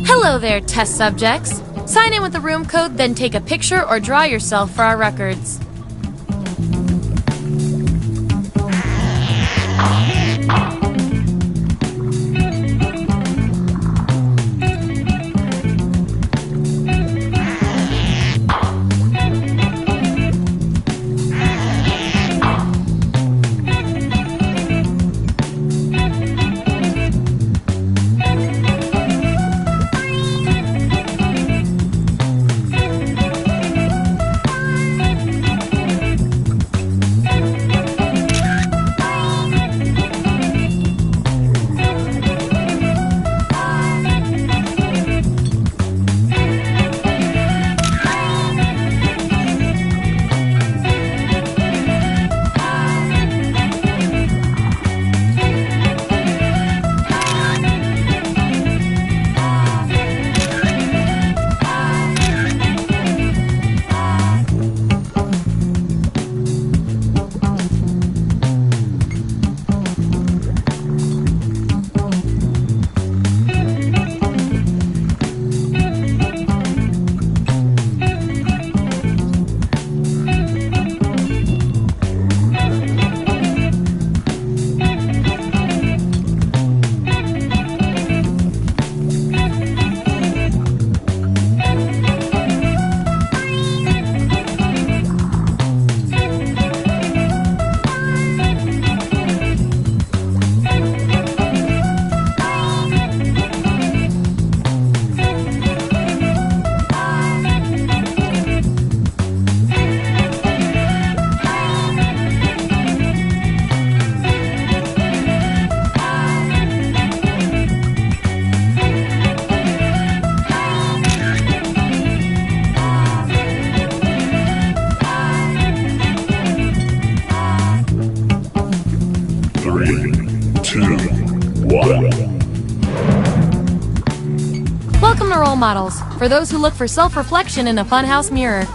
Hello there, test subjects. Sign in with the room code, then take a picture or draw yourself for our records. Welcome to Role Models, for those who look for self-reflection in a funhouse mirror.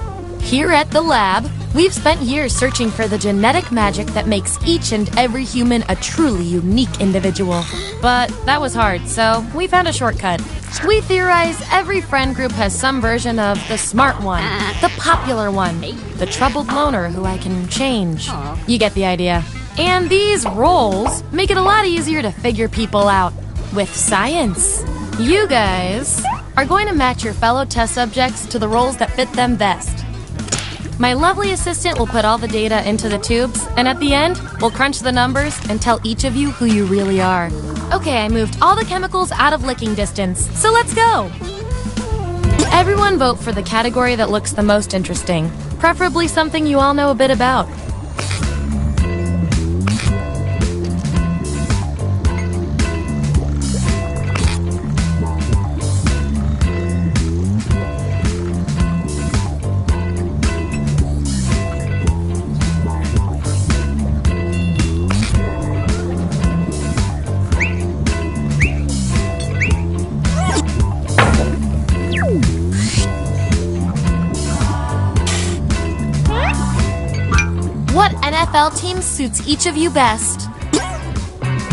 Here at the lab, we've spent years searching for the genetic magic that makes each and every human a truly unique individual. But that was hard, so we found a shortcut. We theorize every friend group has some version of the smart one, the popular one, the troubled loner who I can change. You get the idea. And these roles make it a lot easier to figure people out with science. You guys are going to match your fellow test subjects to the roles that fit them best. My lovely assistant will put all the data into the tubes, and at the end, we'll crunch the numbers and tell each of you who you really are. Okay, I moved all the chemicals out of licking distance, so let's go! Everyone vote for the category that looks the most interesting, preferably something you all know a bit about. What NFL team suits each of you best?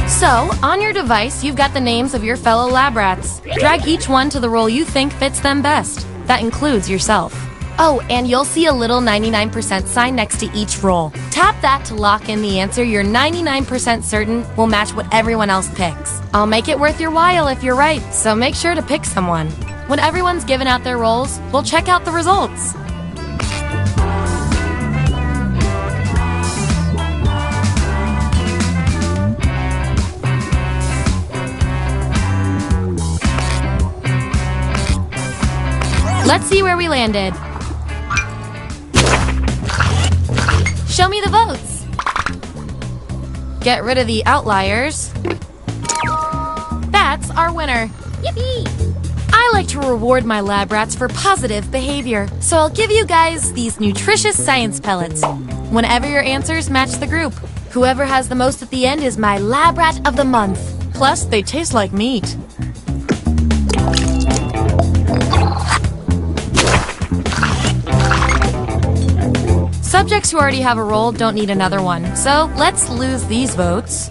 So, on your device, you've got the names of your fellow lab rats. Drag each one to the role you think fits them best. That includes yourself. Oh, and you'll see a little 99% sign next to each roll. Tap that to lock in the answer you're 99% certain will match what everyone else picks. I'll make it worth your while if you're right, so make sure to pick someone. When everyone's given out their rolls, we'll check out the results. Let's see where we landed. Show me the votes. Get rid of the outliers. That's our winner. Yippee! I like to reward my lab rats for positive behavior, so I'll give you guys these nutritious science pellets whenever your answers match the group. Whoever has the most at the end is my lab rat of the month. Plus, they taste like meat. Subjects who already have a roll don't need another one, so let's lose these votes.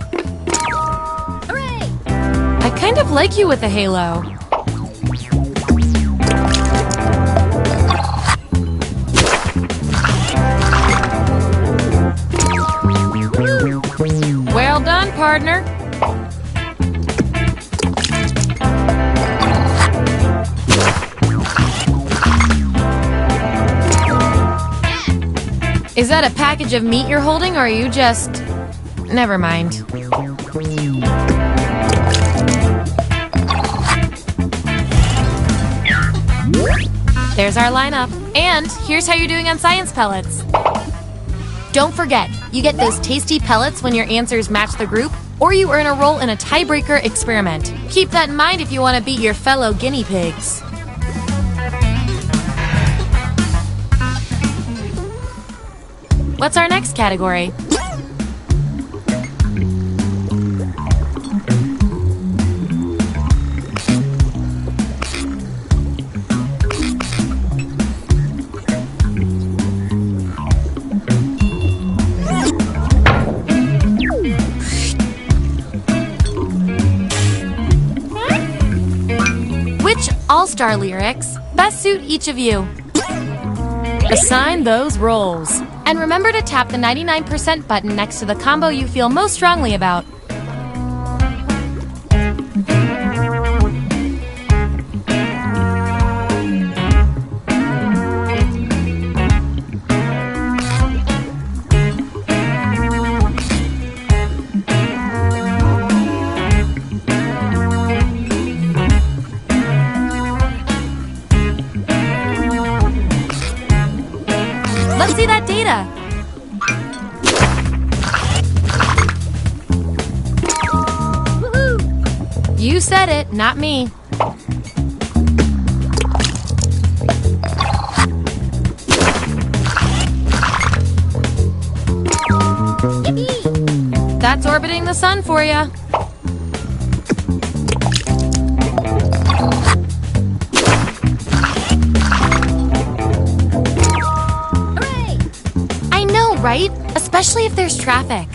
Hooray! I kind of like you with a halo. Well done, partner. Is that a package of meat you're holding, or are you just... Never mind. There's our lineup. And here's how you're doing on science pellets. Don't forget, you get those tasty pellets when your answers match the group, or you earn a roll in a tiebreaker experiment. Keep that in mind if you want to beat your fellow guinea pigs. What's our next category? Which all-star lyrics best suit each of you? Assign those roles. And remember to tap the 99% button next to the combo you feel most strongly about. Let's see that data. Woohoo! You said it, not me. Yippee! That's orbiting the sun for ya. Right? Especially if there's traffic.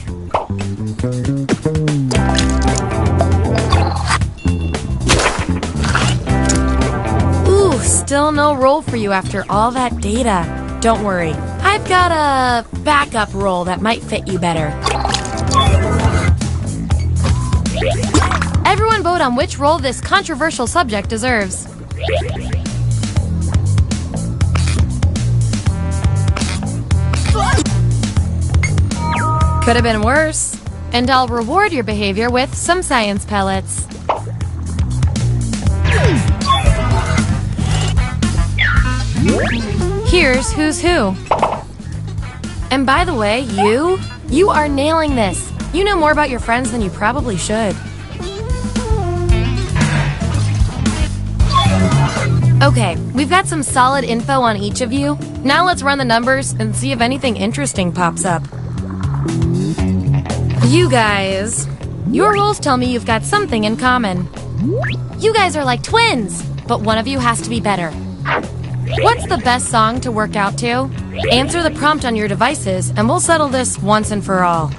Ooh, still no roll for you after all that data. Don't worry, I've got a backup roll that might fit you better. Everyone vote on which roll this controversial subject deserves. Could have been worse. And I'll reward your behavior with some science pellets. Here's who's who. And by the way, you are nailing this. You know more about your friends than you probably should. Okay, we've got some solid info on each of you. Now let's run the numbers and see if anything interesting pops up. You guys, your rolls tell me you've got something in common. You guys are like twins, but one of you has to be better. What's the best song to work out to? Answer the prompt on your devices, and we'll settle this once and for all.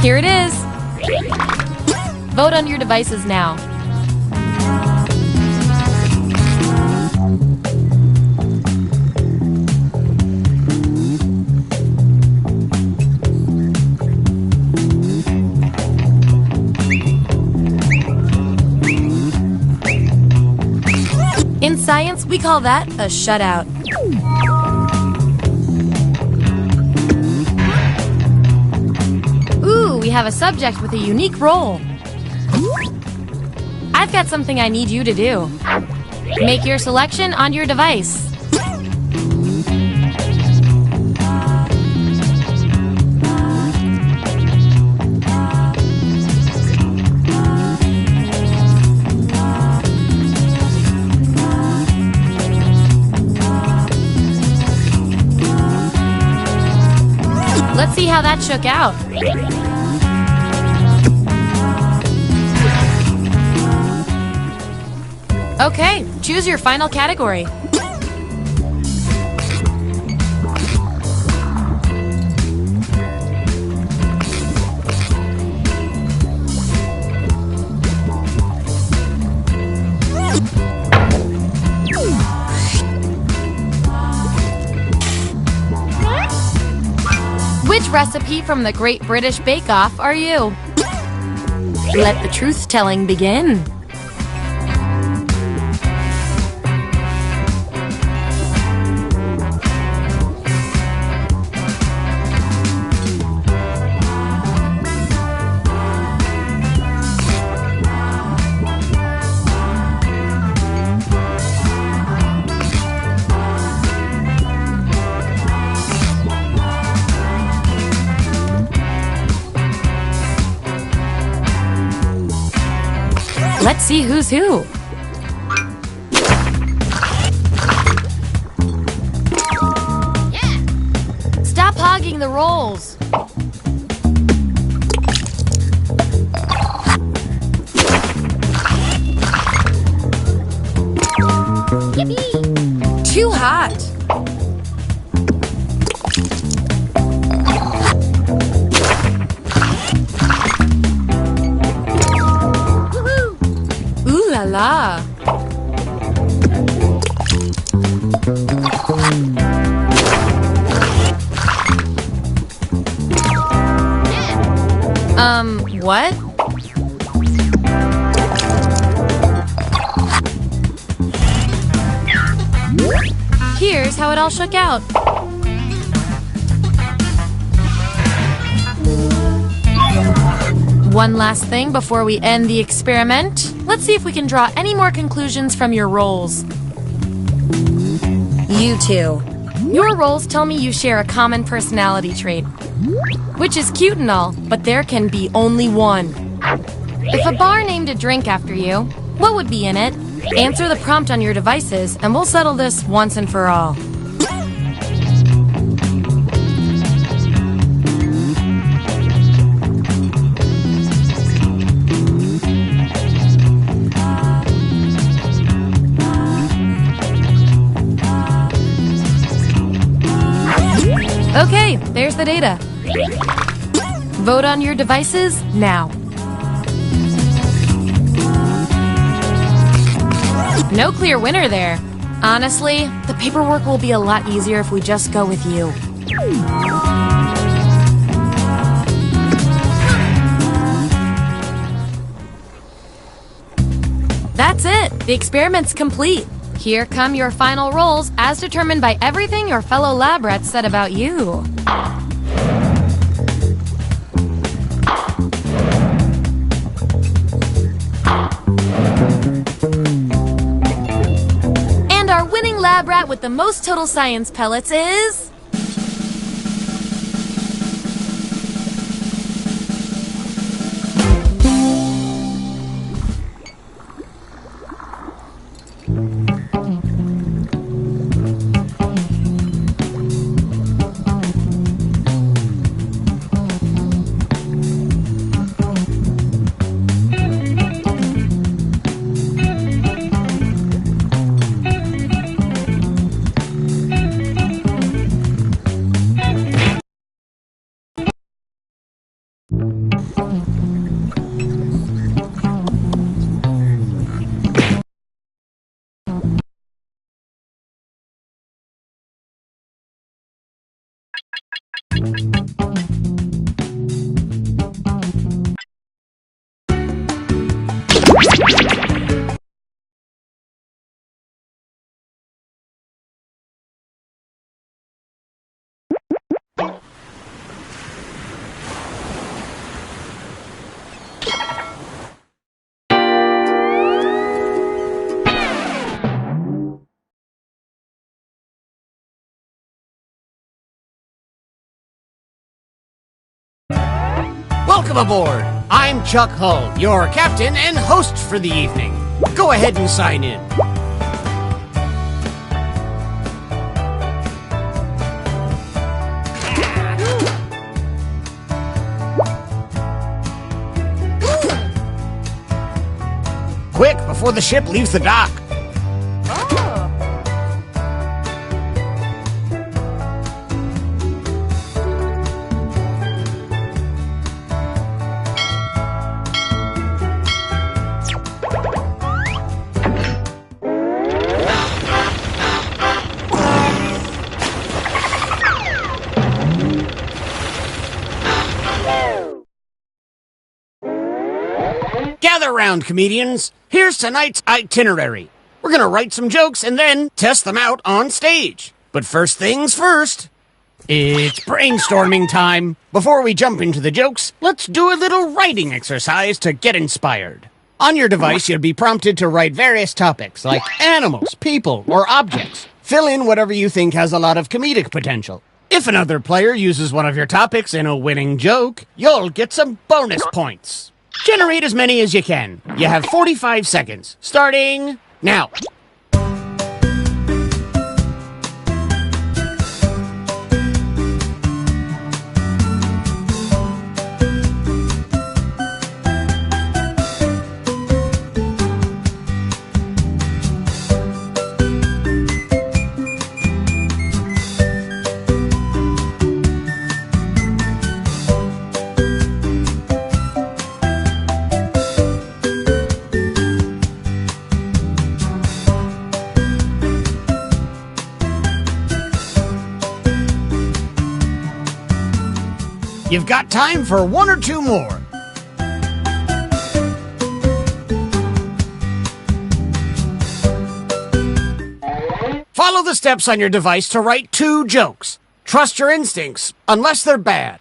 Here it is. Vote on your devices now. In science, we call that a shutout. Ooh, we have a subject with a unique role. I've got something I need you to do. Make your selection on your device. Let's see how that shook out. Okay, choose your final category. Which recipe from the Great British Bake Off are you? Let the truth-telling begin. Let's see who's who. Yeah. Stop hogging the rolls. Yippee! Too hot. La la. What? Here's how it all shook out. One last thing before we end the experiment. Let's see if we can draw any more conclusions from your roles. You two. Your roles tell me you share a common personality trait, which is cute and all, but there can be only one. If a bar named a drink after you, what would be in it? Answer the prompt on your devices, and we'll settle this once and for all. Okay, there's the data. Vote on your devices now. No clear winner there. Honestly, the paperwork will be a lot easier if we just go with you. That's it. The experiment's complete. Here come your final roles as determined by everything your fellow lab rats said about you. And our winning lab rat with the most total science pellets is... Welcome aboard! I'm Chuck Hull, your captain and host for the evening. Go ahead and sign in. Quick, before the ship leaves the dock. Gather round, comedians. Here's tonight's itinerary. We're gonna write some jokes and then test them out on stage. But first things first, it's brainstorming time. Before we jump into the jokes, let's do a little writing exercise to get inspired. On your device, you'll be prompted to write various topics like animals, people, or objects. Fill in whatever you think has a lot of comedic potential. If another player uses one of your topics in a winning joke, you'll get some bonus points. Generate as many as you can. You have 45 seconds, starting now. You've got time for one or two more. Follow the steps on your device to write 2 jokes. Trust your instincts, unless they're bad.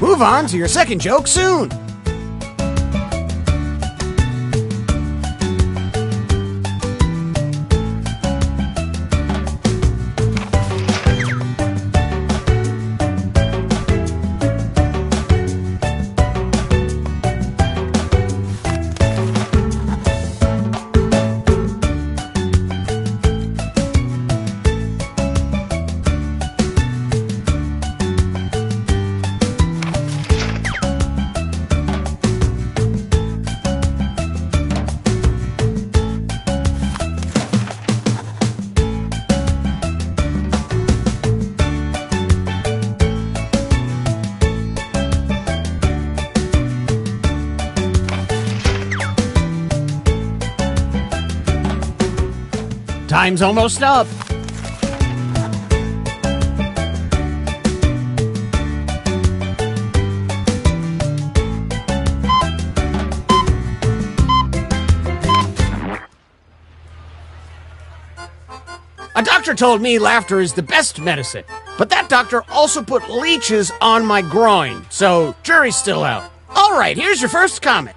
Move on to your second joke soon. Time's almost up. A doctor told me laughter is the best medicine, but that doctor also put leeches on my groin, so jury's still out. All right, here's your first comic.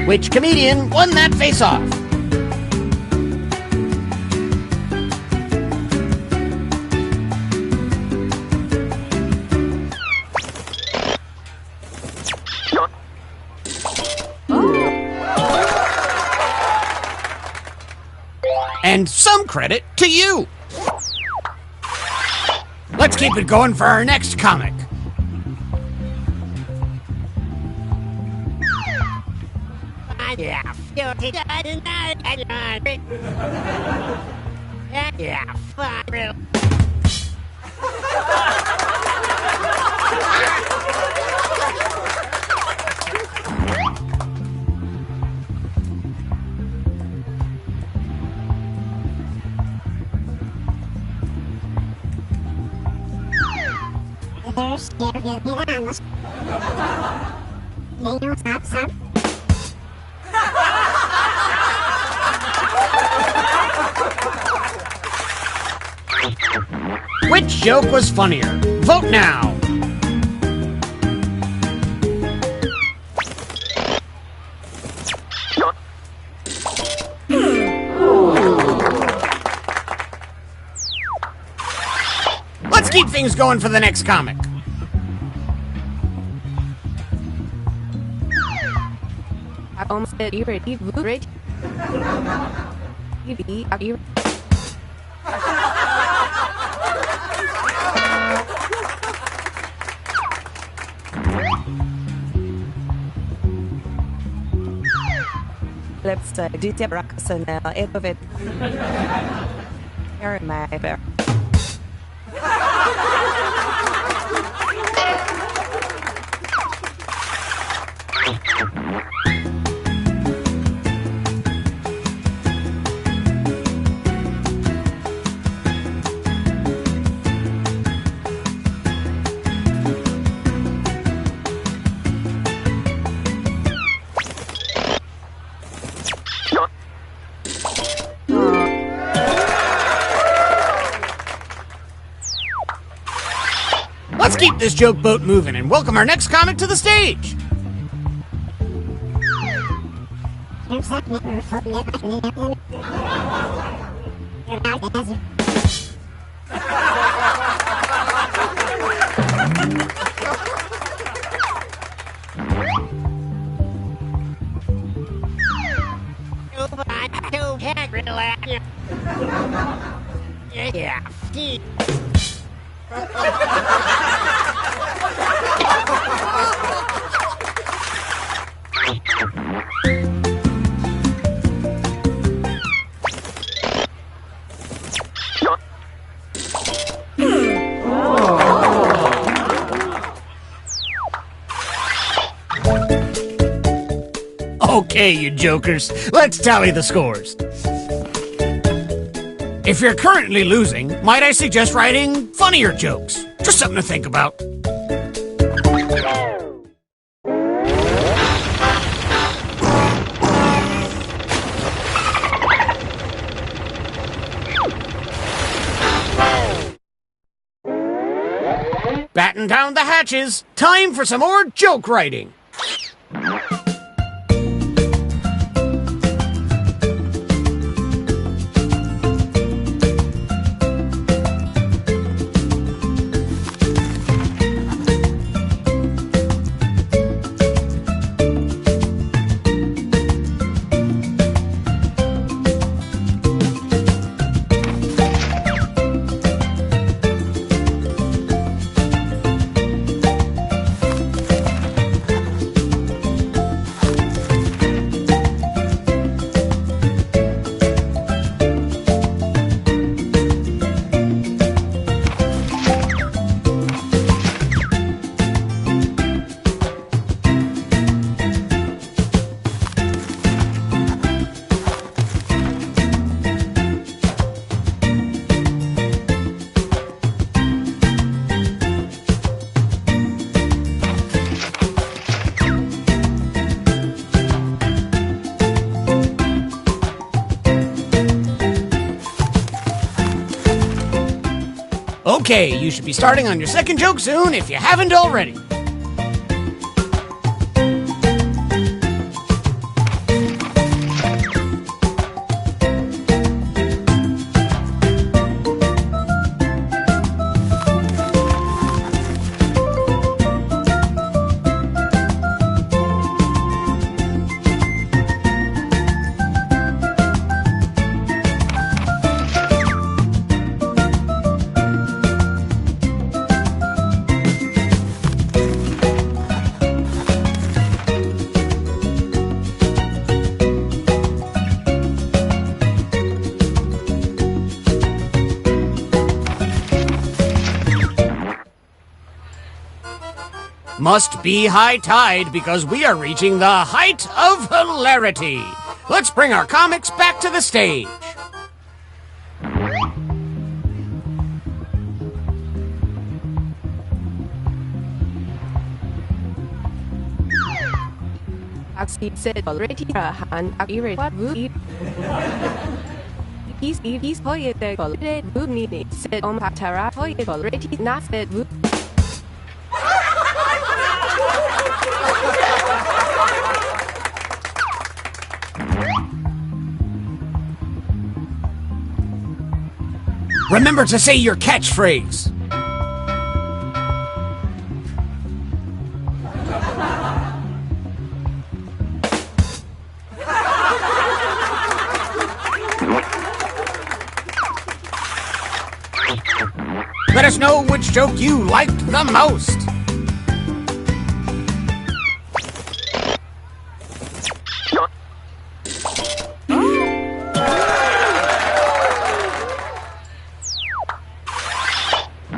Which comedian won that face-off? And some credit to you. Let's keep it going for our next comic. Which joke was funnier? Vote now! Let's keep things going for the next comic. Let's do the breakfast and eat of it. Here, my bear. Let's keep this joke boat moving and welcome our next comic to the stage. Okay, you jokers, let's tally the scores. If you're currently losing, might I suggest writing funnier jokes? Just something to think about. Batten down the hatches. Time for some more joke writing. Okay, you should be starting on your second joke soon if you haven't already. Must be high tide because we are reaching the height of hilarity. Let's bring our comics back to the stage. Axi said already han akire what would he's poet already would need said patara poet already not said would. Remember to say your catchphrase. Let us know which joke you liked the most.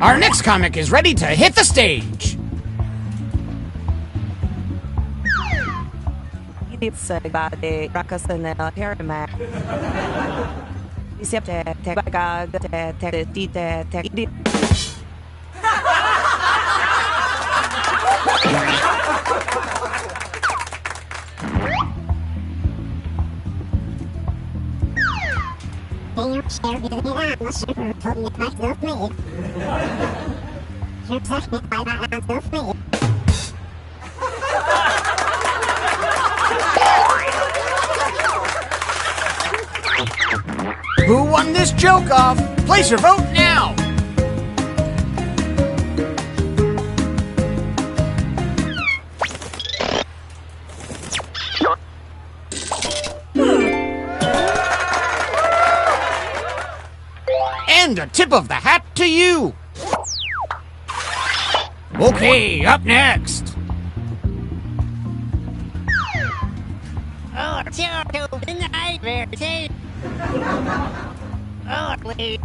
Our next comic is ready to hit the stage. It's about the Rakasan Pyramid. Who won this joke off? Place your vote now. And a tip of the hat to you. Okay, up next. Oh, terrible nightmare. Oh, wait.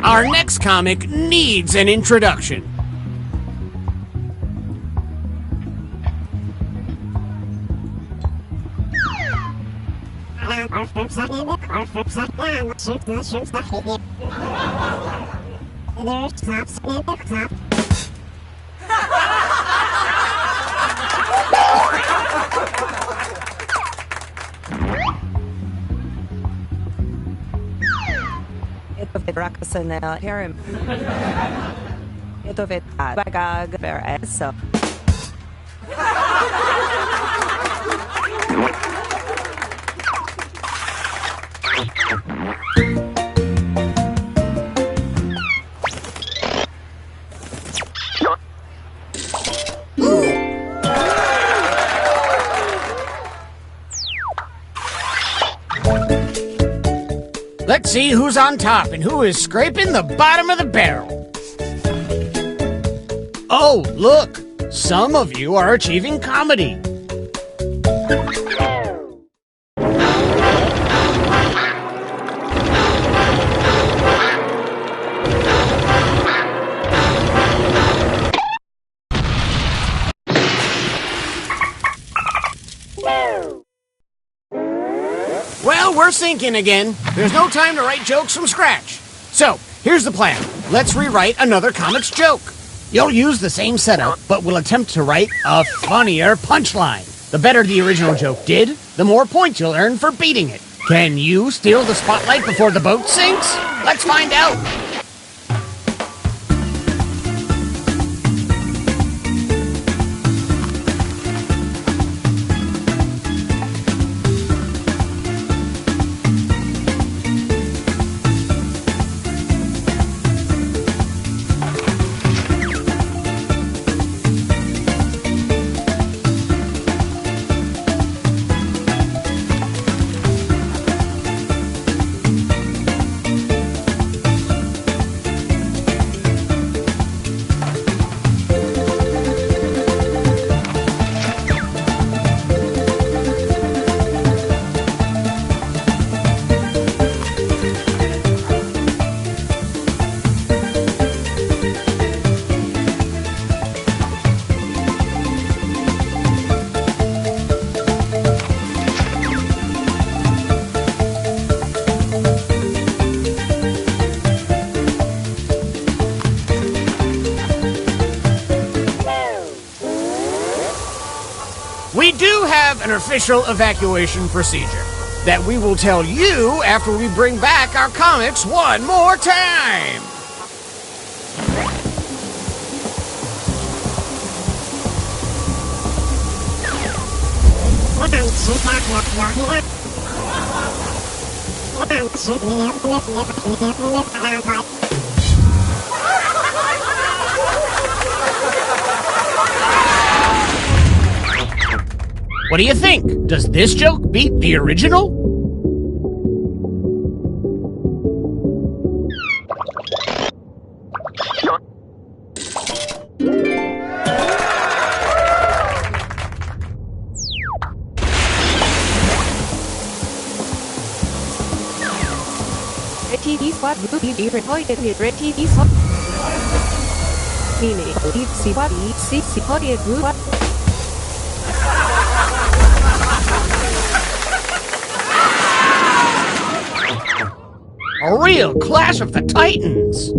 Our next comic needs an introduction. Rakasan Pyramid. Ito bagag so. Let's see who's on top and who is scraping the bottom of the barrel. Oh, look! Some of you are achieving comedy. Well, we're sinking again. There's no time to write jokes from scratch. So, here's the plan. Let's rewrite another comic's joke. You'll use the same setup, but we'll attempt to write a funnier punchline. The better the original joke did, the more points you'll earn for beating it. Can you steal the spotlight before the boat sinks? Let's find out. We do have an official evacuation procedure that we will tell you after we bring back our comics one more time. What do you think? Does this joke beat the original? TV squad movie deployed with red TV squad. Meaning, deep sea body, sea body group. A real Clash of the Titans!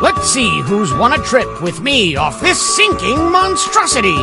Let's see who's won a trip with me off this sinking monstrosity.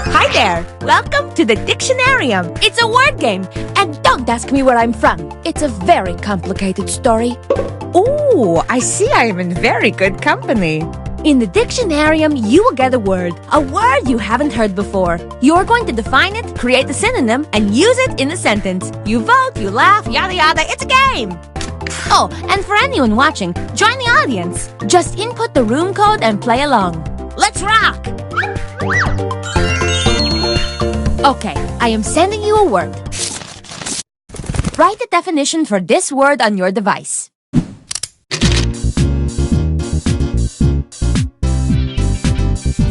Hi there! Welcome to the Dictionarium. It's a word game. And don't ask me where I'm from. It's a very complicated story. Ooh, I see I am in very good company. In the Dictionarium, you will get a word you haven't heard before. You're going to define it, create a synonym, and use it in a sentence. You vote, you laugh, yada yada, it's a game! Oh, and for anyone watching, join the audience. Just input the room code and play along. Let's rock! Okay, I am sending you a word. Write the definition for this word on your device.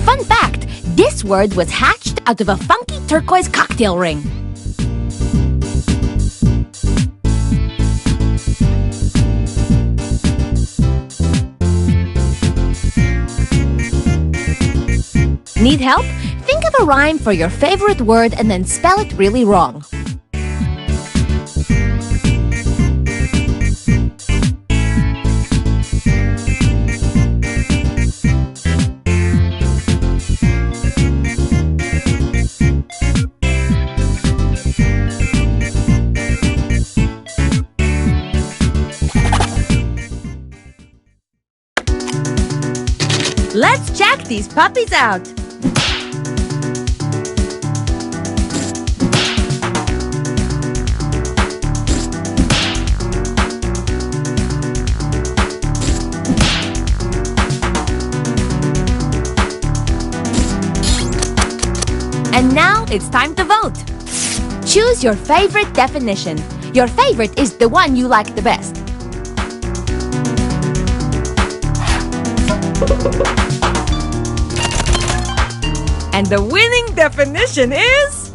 Fun fact, this word was hatched out of a funky turquoise cocktail ring. Need help? Think of a rhyme for your favorite word and then spell it really wrong. Let's check these puppies out. And now it's time to vote. Choose your favorite definition. Your favorite is the one you like the best. And the winning definition is...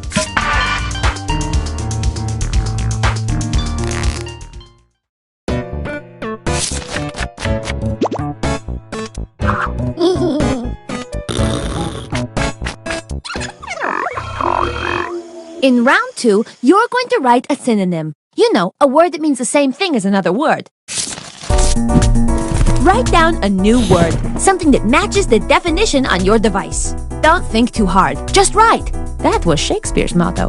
In round 2, you're going to write a synonym. You know, a word that means the same thing as another word. Write down a new word, something that matches the definition on your device. Don't think too hard, just write. That was Shakespeare's motto.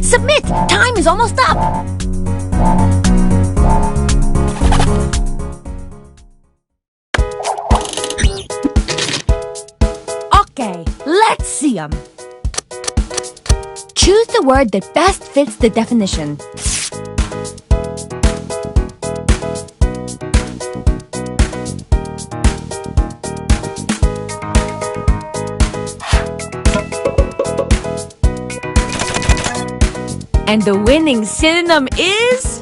Submit! Time is almost up! Okay, let's see them. Choose the word that best fits the definition. And the winning synonym is...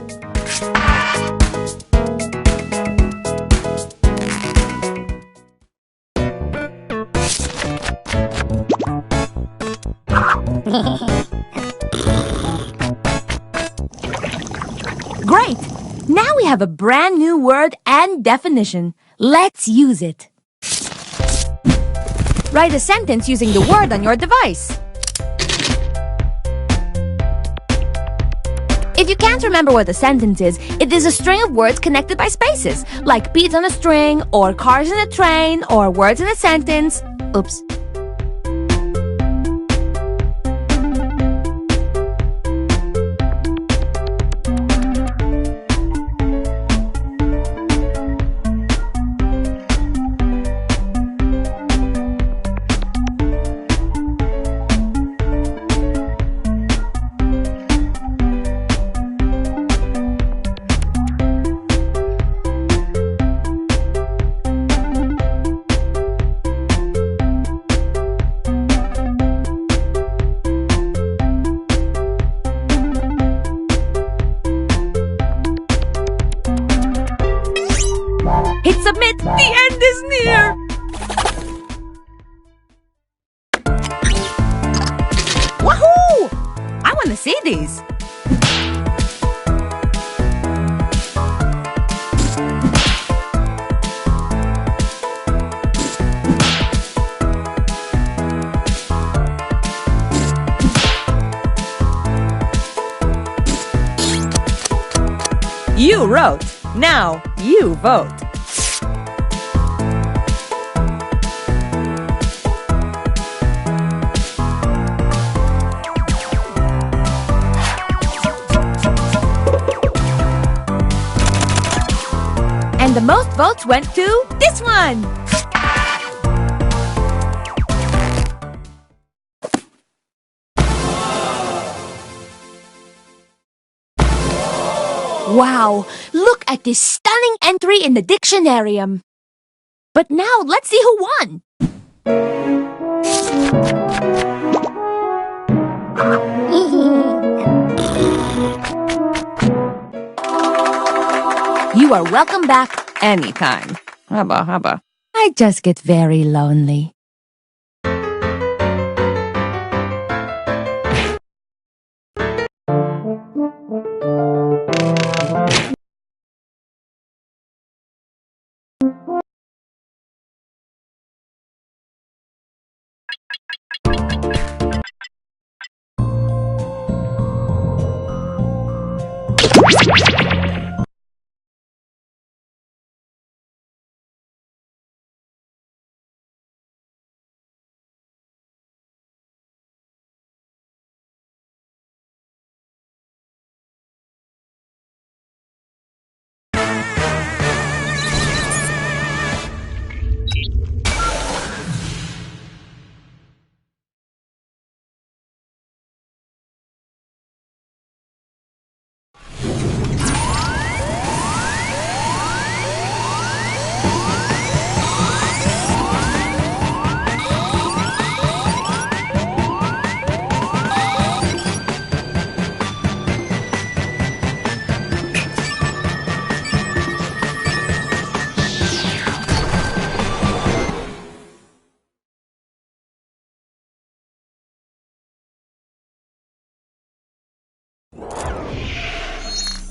Great! Now we have a brand new word and definition. Let's use it. Write a sentence using the word on your device. If you can't remember what a sentence is, it is a string of words connected by spaces, like beads on a string, or cars in a train, or words in a sentence. Oops. it! The end is near! Wahoo! I want to see these. You wrote. Now you vote. And the most votes went to this one. Wow, look at this stunning entry in the dictionarium. But now let's see who won. You are welcome back anytime. Haba. I just get very lonely.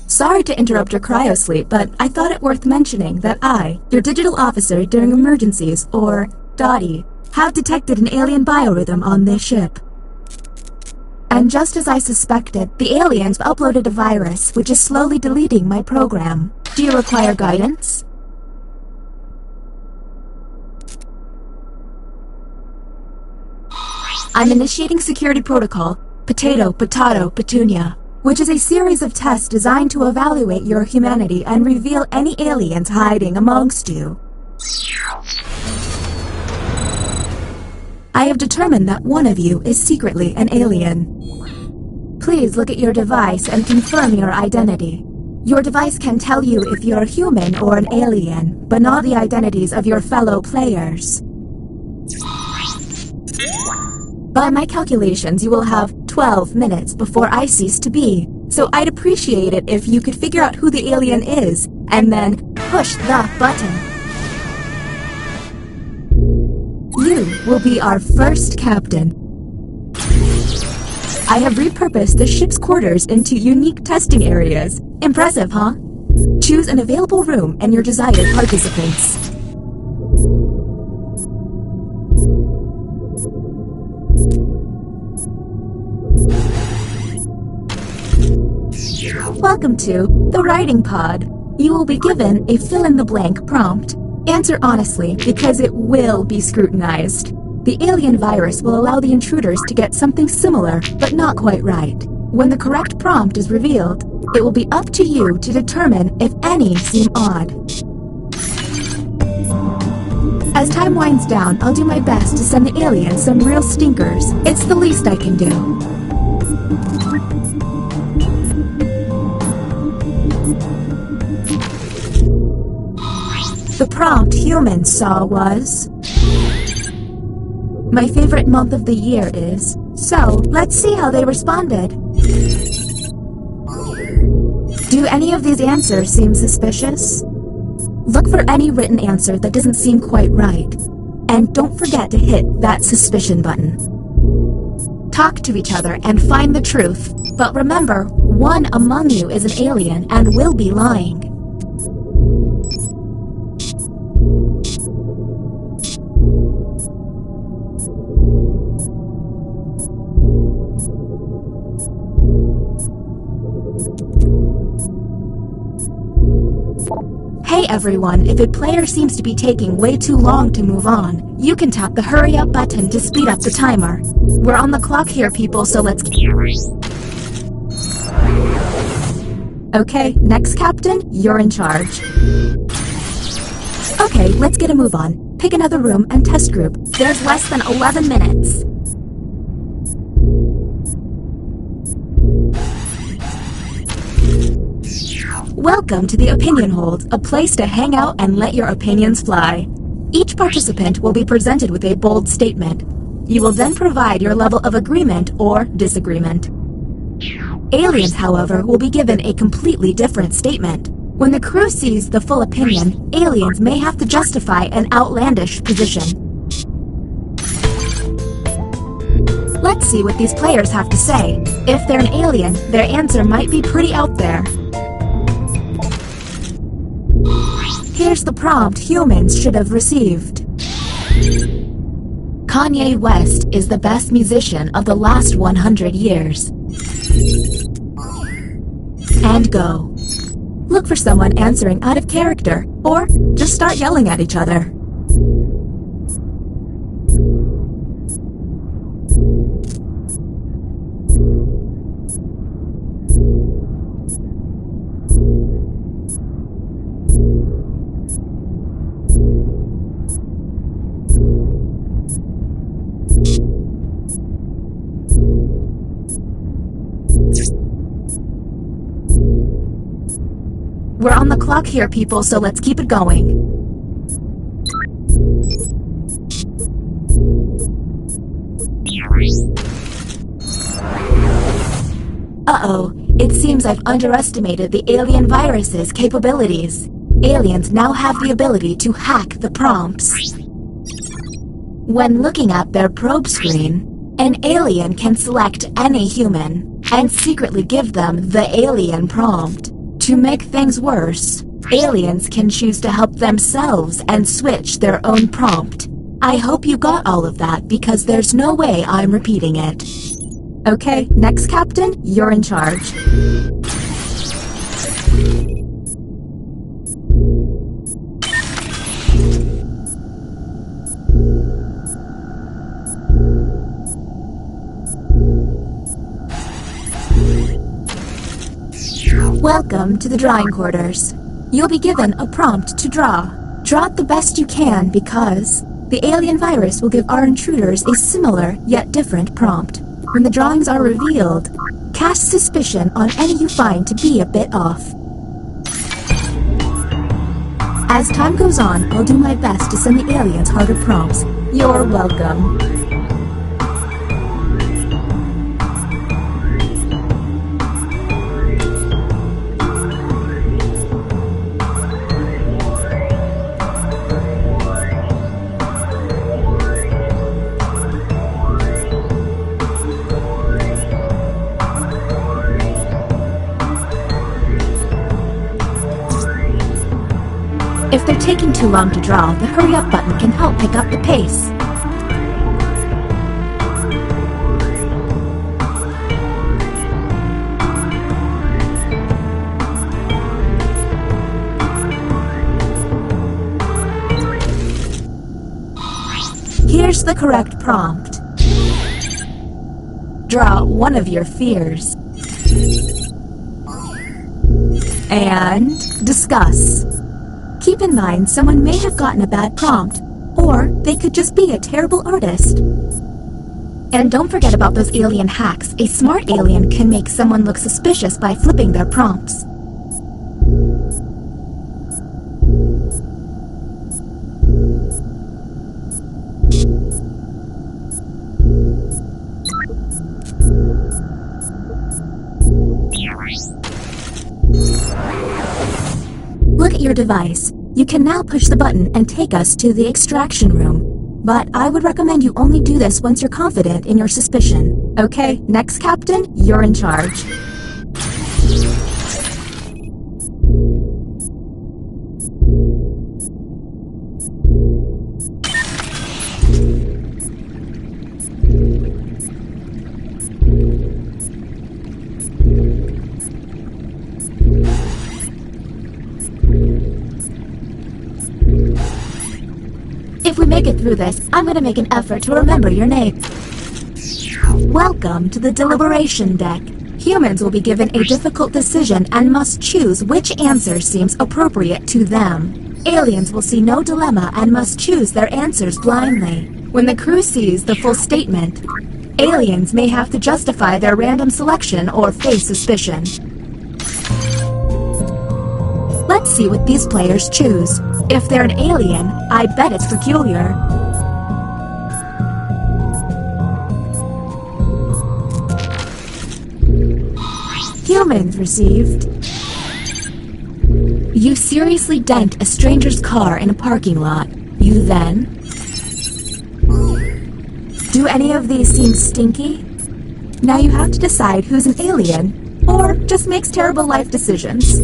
Sorry to interrupt your cryosleep, but I thought it worth mentioning that I, your digital officer during emergencies, or Dottie, have detected an alien biorhythm on this ship. And just as I suspected, the aliens uploaded a virus which is slowly deleting my program. Do you require guidance? I'm initiating security protocol, Potato, Petunia, which is a series of tests designed to evaluate your humanity and reveal any aliens hiding amongst you. I have determined that one of you is secretly an alien. Please look at your device and confirm your identity. Your device can tell you if you're human or an alien, but not the identities of your fellow players. By my calculations, you will have 12 minutes before I cease to be, so I'd appreciate it if you could figure out who the alien is, and then push the button. You will be our first captain. I have repurposed the ship's quarters into unique testing areas. Impressive, huh? Choose an available room and your desired participants. Welcome to the Writing Pod. You will be given a fill-in-the-blank prompt. Answer honestly, because it will be scrutinized. The alien virus will allow the intruders to get something similar, but not quite right. When the correct prompt is revealed, it will be up to you to determine if any seem odd. As time winds down, I'll do my best to send the aliens some real stinkers. It's the least I can do. The prompt humans saw was... My favorite month of the year is... So, let's see how they responded. Do any of these answers seem suspicious? Look for any written answer that doesn't seem quite right. And don't forget to hit that suspicion button. Talk to each other and find the truth. But remember, one among you is an alien and will be lying. Hey everyone, if a player seems to be taking way too long to move on, you can tap the hurry up button to speed up the timer. We're on the clock here, people, so let's... Okay, next captain, you're in charge. Okay, let's get a move on. Pick another room and test group. There's less than 11 minutes. Welcome to the Opinion Hold, a place to hang out and let your opinions fly. Each participant will be presented with a bold statement. You will then provide your level of agreement or disagreement. Aliens, however, will be given a completely different statement. When the crew sees the full opinion, aliens may have to justify an outlandish position. Let's see what these players have to say. If they're an alien, their answer might be pretty out there. Here's the prompt humans should have received. Kanye West is the best musician of the last 100 years. And go. Look for someone answering out of character, or just start yelling at each other. We're on the clock here, people, so let's keep it going. Uh-oh, it seems I've underestimated the alien virus's capabilities. Aliens now have the ability to hack the prompts. When looking at their probe screen, an alien can select any human and secretly give them the alien prompt. To make things worse, aliens can choose to help themselves and switch their own prompt. I hope you got all of that because there's no way I'm repeating it. Okay, next captain, you're in charge. Welcome to the drawing quarters. You'll be given a prompt to draw. Draw it the best you can because the alien virus will give our intruders a similar yet different prompt. When the drawings are revealed, cast suspicion on any you find to be a bit off. As time goes on, I'll do my best to send the aliens harder prompts. You're welcome. If they're taking too long to draw, the hurry up button can help pick up the pace. Here's the correct prompt. Draw one of your fears. And discuss. Keep in mind, someone may have gotten a bad prompt, or they could just be a terrible artist. And don't forget about those alien hacks. A smart alien can make someone look suspicious by flipping their prompts. Look at your device. You can now push the button and take us to the extraction room. But I would recommend you only do this once you're confident in your suspicion. Okay, next Captain, you're in charge. If we make it through this, I'm gonna make an effort to remember your name. Welcome to the deliberation deck. Humans will be given a difficult decision and must choose which answer seems appropriate to them. Aliens will see no dilemma and must choose their answers blindly. When the crew sees the full statement, aliens may have to justify their random selection or face suspicion. Let's see what these players choose. If they're an alien, I bet it's peculiar. Humans received. You seriously dent a stranger's car in a parking lot. You then... Do any of these seem stinky? Now you have to decide who's an alien, or just makes terrible life decisions.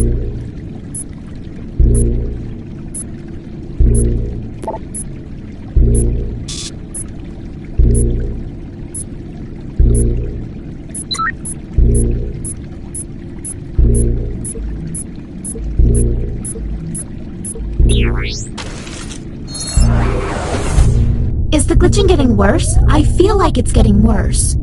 Is the glitching getting worse? I feel like it's getting worse.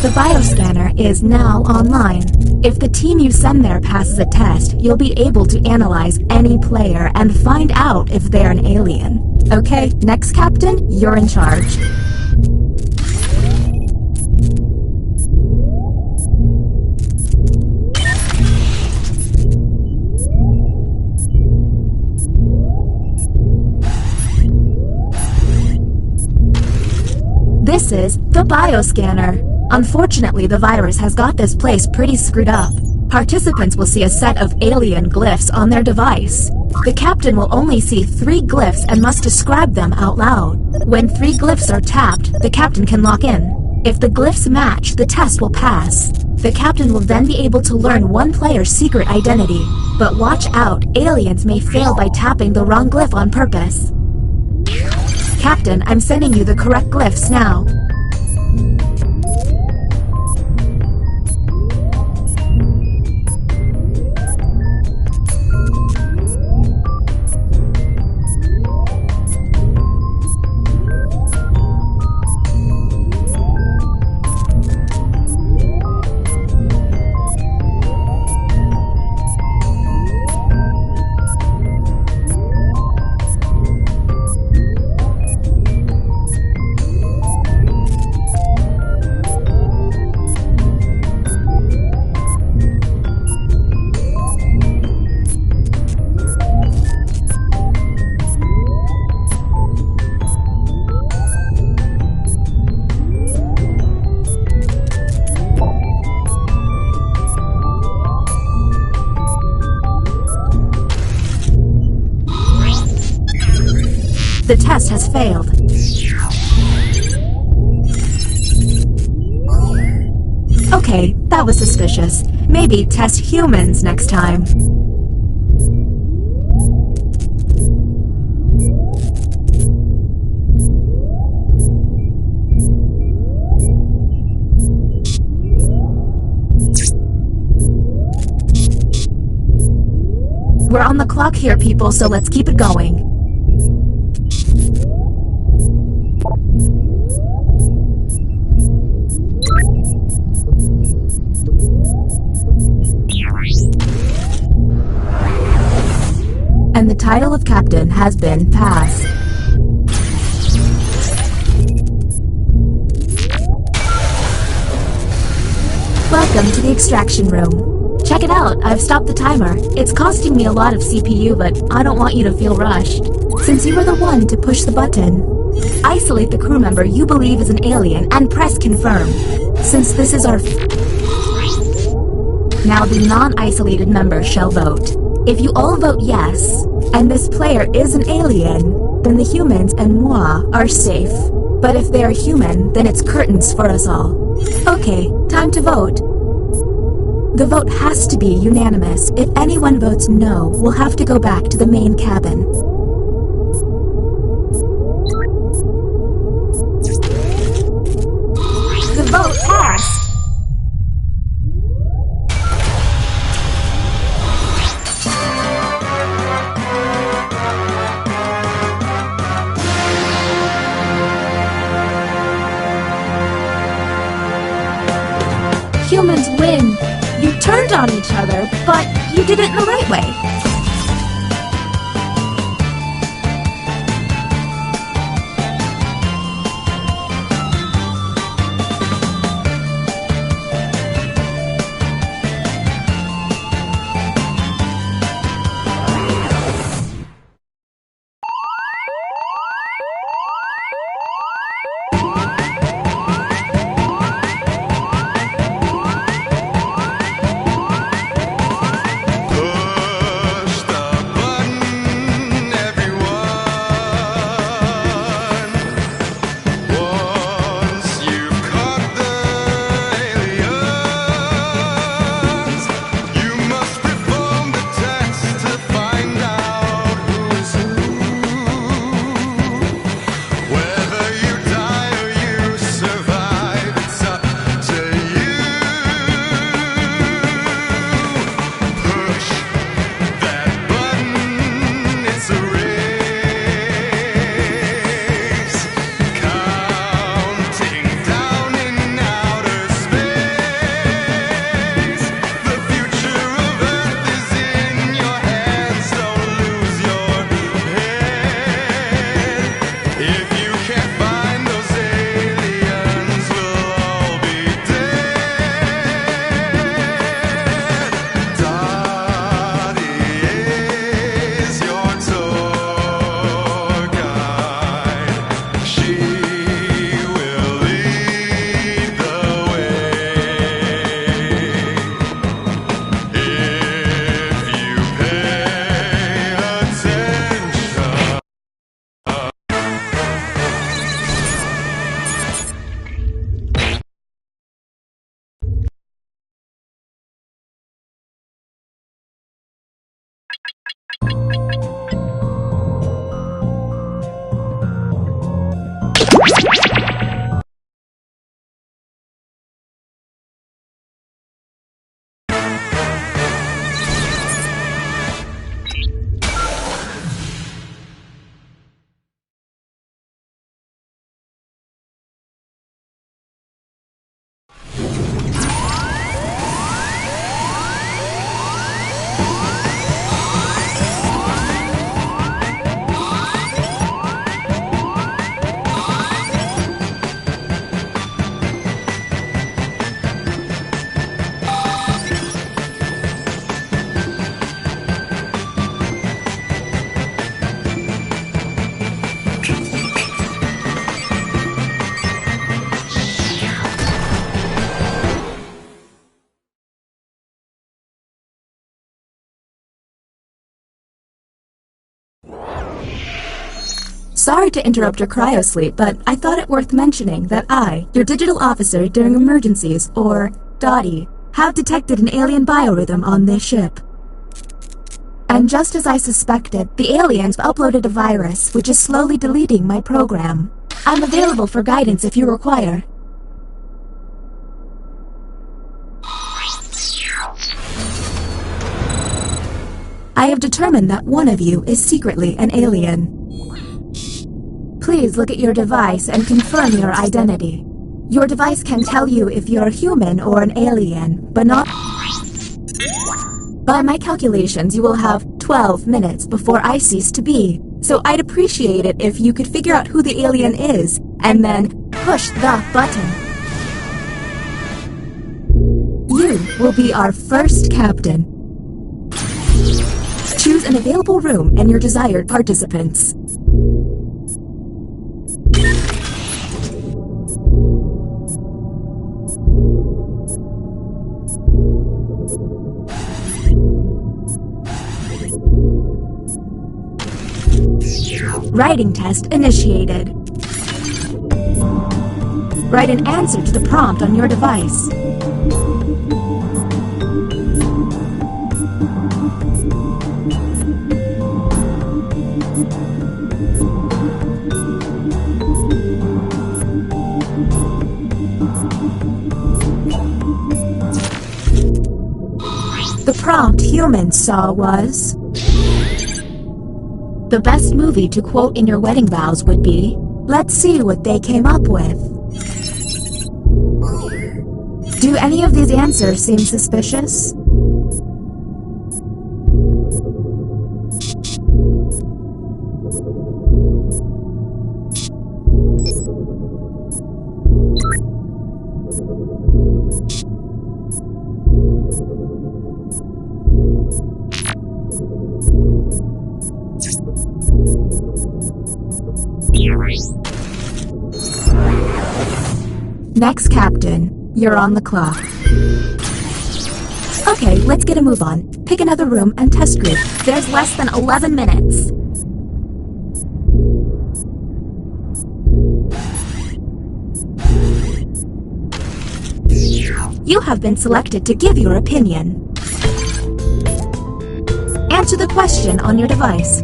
The bioscanner is now online. If the team you send there passes a test, you'll be able to analyze any player and find out if they're an alien. Okay, next Captain, you're in charge. This is the bioscanner. Unfortunately, the virus has got this place pretty screwed up. Participants will see a set of alien glyphs on their device. The captain will only see 3 glyphs and must describe them out loud. When 3 glyphs are tapped, the captain can lock in. If the glyphs match, the test will pass. The captain will then be able to learn one player's secret identity. But watch out, aliens may fail by tapping the wrong glyph on purpose. Captain, I'm sending you the correct glyphs now. The test has failed. Okay, that was suspicious. Maybe test humans next time. We're on the clock here, people, so let's keep it going. And the title of captain has been passed. Welcome to the extraction room. Check it out, I've stopped the timer. It's costing me a lot of CPU, but I don't want you to feel rushed. Since you were the one to push the button, isolate the crew member you believe is an alien and press confirm. Since this is our... Now the non-isolated member shall vote. If you all vote yes, and this player is an alien, then the humans and moi are safe. But if they are human, then it's curtains for us all. Okay, time to vote. The vote has to be unanimous. If anyone votes no, we'll have to go back to the main cabin. The vote passed! Humans win! You turned on each other, but you did it in the right way. Sorry to interrupt your cryosleep, but I thought it worth mentioning that I, your digital officer during emergencies, or Dottie, have detected an alien biorhythm on this ship. And just as I suspected, the aliens uploaded a virus which is slowly deleting my program. I'm available for guidance if you require. I have determined that one of you is secretly an alien. Please look at your device and confirm your identity. Your device can tell you if you're human or an alien, but not... By my calculations, you will have 12 minutes before I cease to be. So I'd appreciate it if you could figure out who the alien is, and then push the button. You will be our first captain. Choose an available room and your desired participants. Writing test initiated. Write an answer to the prompt on your device. The prompt humans saw was... The best movie to quote in your wedding vows would be... Let's see what they came up with. Do any of these answers seem suspicious? Next, Captain, you're on the clock. Okay, let's get a move on. Pick another room and test group. There's less than 11 minutes. You have been selected to give your opinion. Answer the question on your device.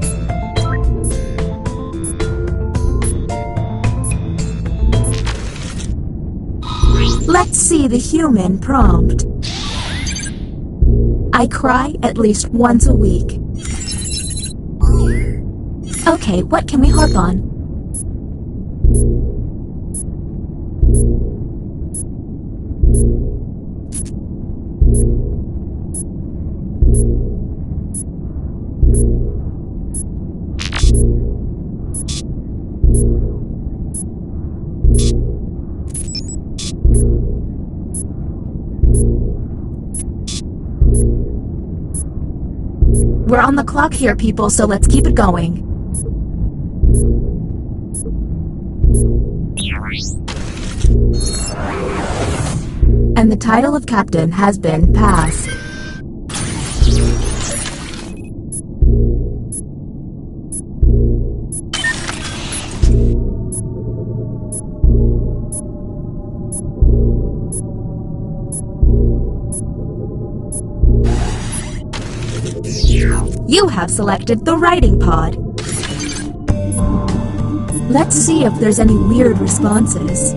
Let's see the human prompt. I cry at least once a week. Okay, what can we harp on? We're on the clock here, people, so let's keep it going. And the title of captain has been passed. You have selected the writing pod. Let's see if there's any weird responses.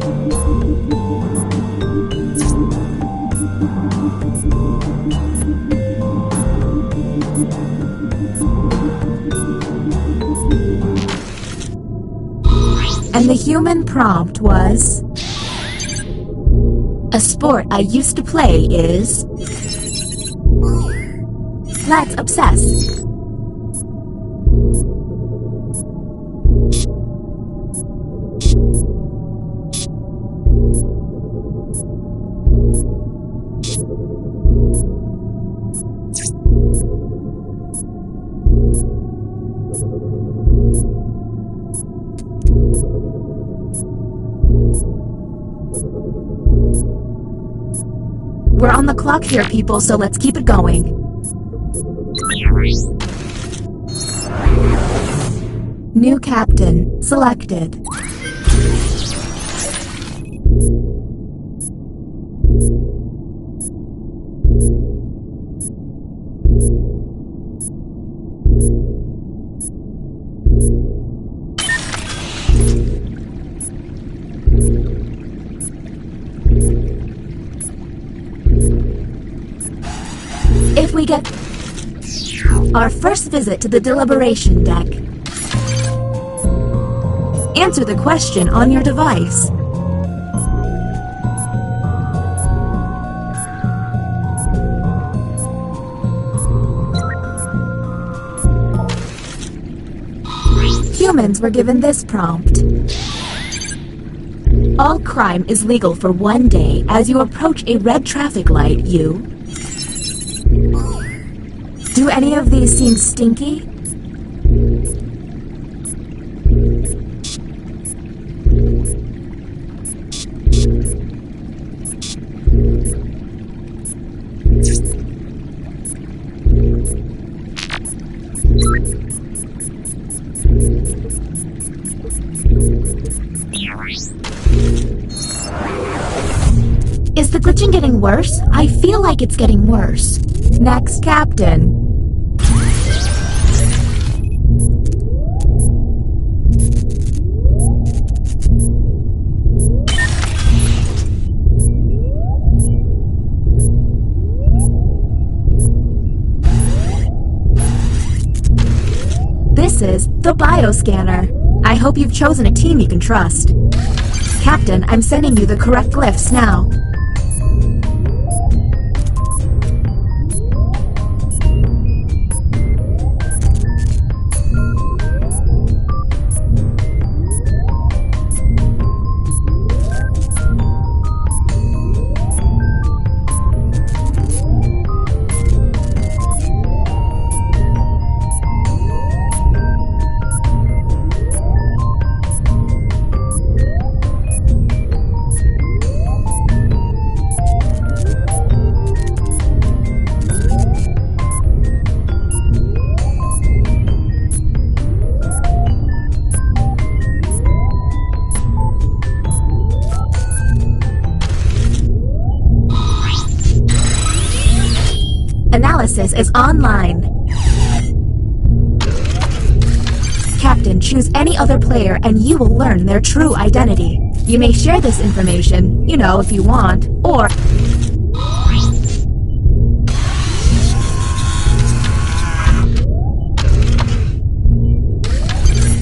And the human prompt was... A sport I used to play is... Let's obsess. We're on the clock here, people, so let's keep it going. New captain selected. If we get our first visit to the deliberation deck, answer the question on your device. Humans were given this prompt. All crime is legal for 1 day. As you approach a red traffic light, you... Do any of these seem stinky? glitching getting worse? I feel like it's getting worse. Next, Captain. This is the bioscanner. I hope you've chosen a team you can trust. Captain, I'm sending you the correct glyphs now. Analysis is online. Captain, choose any other player and you will learn their true identity. You may share this information, if you want, or...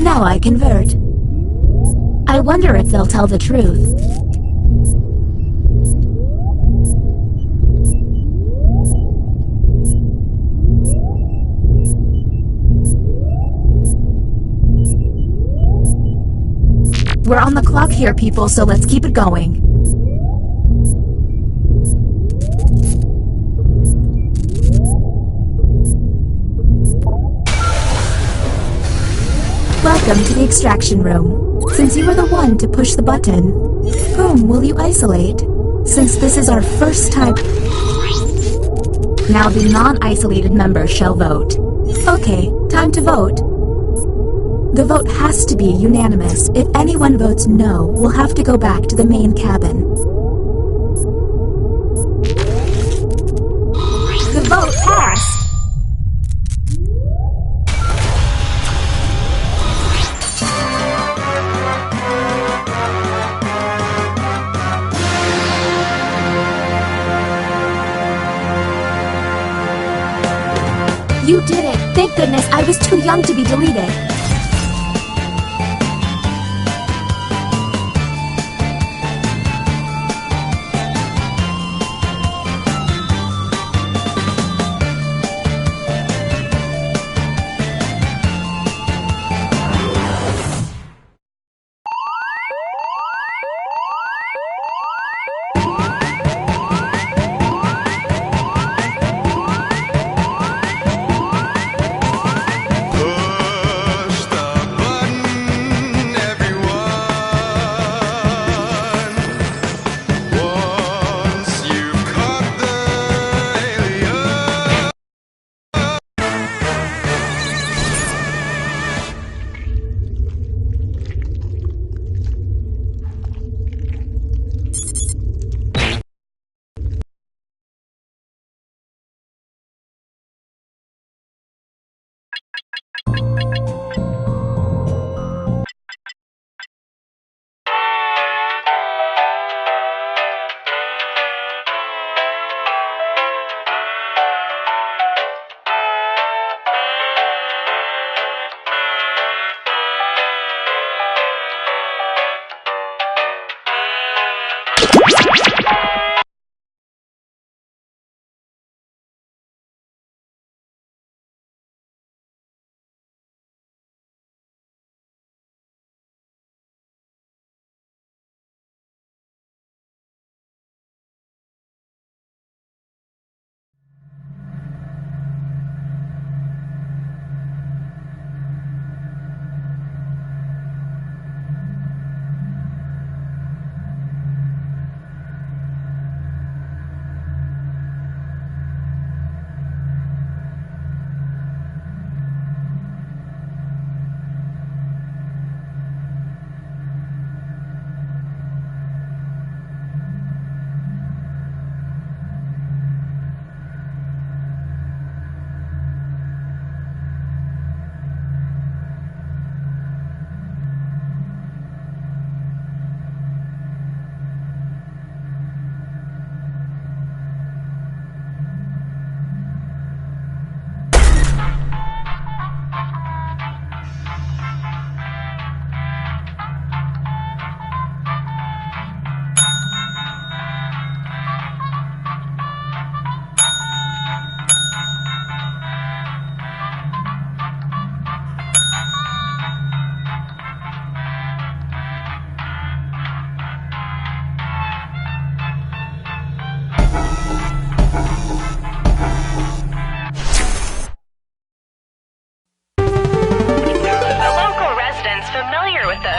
Now I convert. I wonder if they'll tell the truth. We're on the clock here, people, so let's keep it going. Welcome to the extraction room. Since you were the one to push the button, whom will you isolate? Since this is our first time... Now the non-isolated members shall vote. Okay, time to vote. The vote has to be unanimous. If anyone votes no, we'll have to go back to the main cabin. The vote passed! You did it! Thank goodness I was too young to be deleted.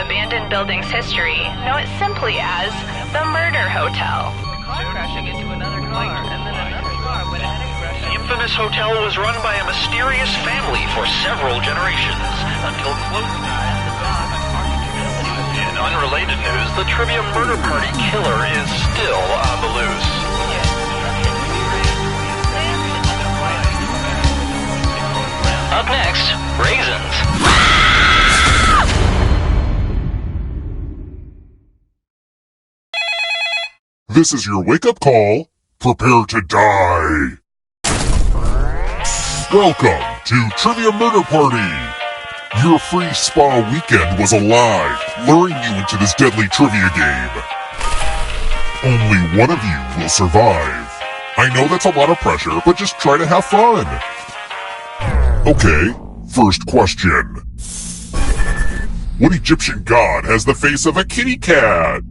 abandoned building's history, know it simply as the Murder Hotel. Crashing into another car, and then another car went ahead and crashed. The infamous hotel was run by a mysterious family for several generations, until close. In unrelated news, the trivia murder party killer is still on the loose. Up next, raisins. This is your wake-up call. Prepare to die. Welcome to Trivia Murder Party. Your free spa weekend was alive, luring you into this deadly trivia game. Only one of you will survive. I know that's a lot of pressure, but just try to have fun. Okay, first question. What Egyptian god has the face of a kitty cat?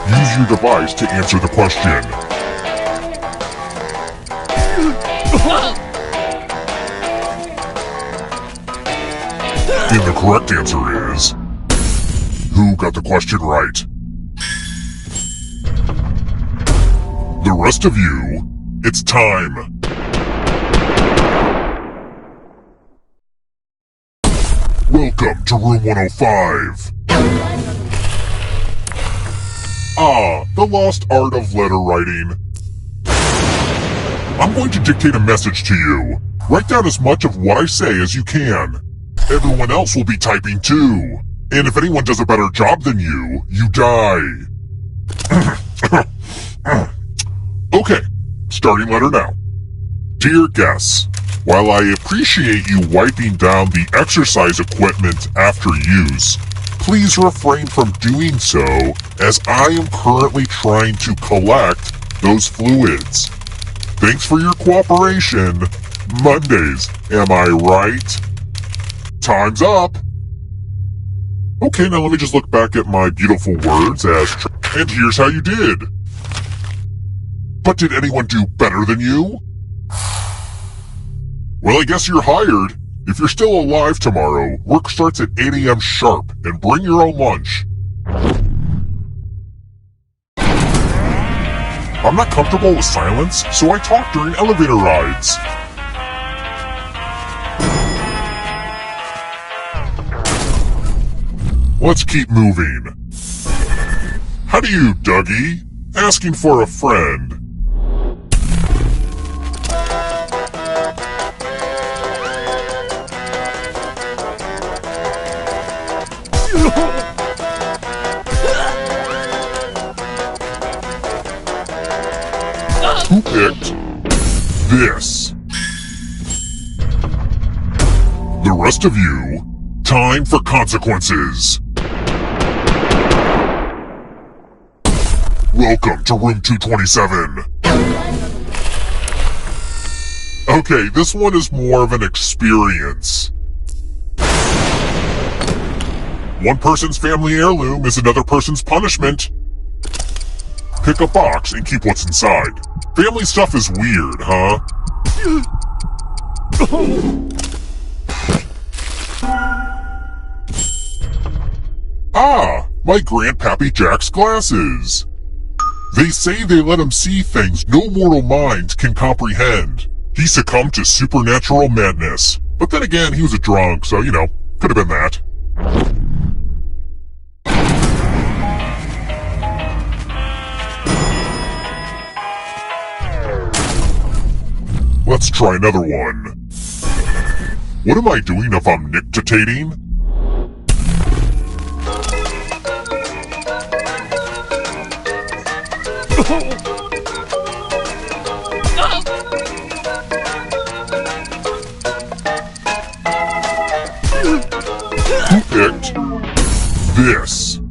Use your device to answer the question. And the correct answer is... Who got the question right? The rest of you, it's time. Welcome to room 105. Ah, the lost art of letter writing. I'm going to dictate a message to you. Write down as much of what I say as you can. Everyone else will be typing too. And if anyone does a better job than you, you die. Okay, starting letter now. Dear guests, while I appreciate you wiping down the exercise equipment after use, please refrain from doing so, as I am currently trying to collect those fluids. Thanks for your cooperation. Mondays, am I right? Time's up. Okay, now let me just look back at my beautiful words and here's how you did. But did anyone do better than you? Well, I guess you're hired. If you're still alive tomorrow, work starts at 8 a.m. sharp, and bring your own lunch. I'm not comfortable with silence, so I talk during elevator rides. Let's keep moving. How do you, Dougie? Asking for a friend. Who picked this? The rest of you, time for consequences. Welcome to room 227. Okay, this one is more of an experience. One person's family heirloom is another person's punishment. Pick a box and keep what's inside. Family stuff is weird, huh? Ah, my Grandpappy Jack's glasses. They say they let him see things no mortal mind can comprehend. He succumbed to supernatural madness. But then again, he was a drunk, so, you know, could have been that. Let's try another one. What am I doing if I'm nictating? Who picked this?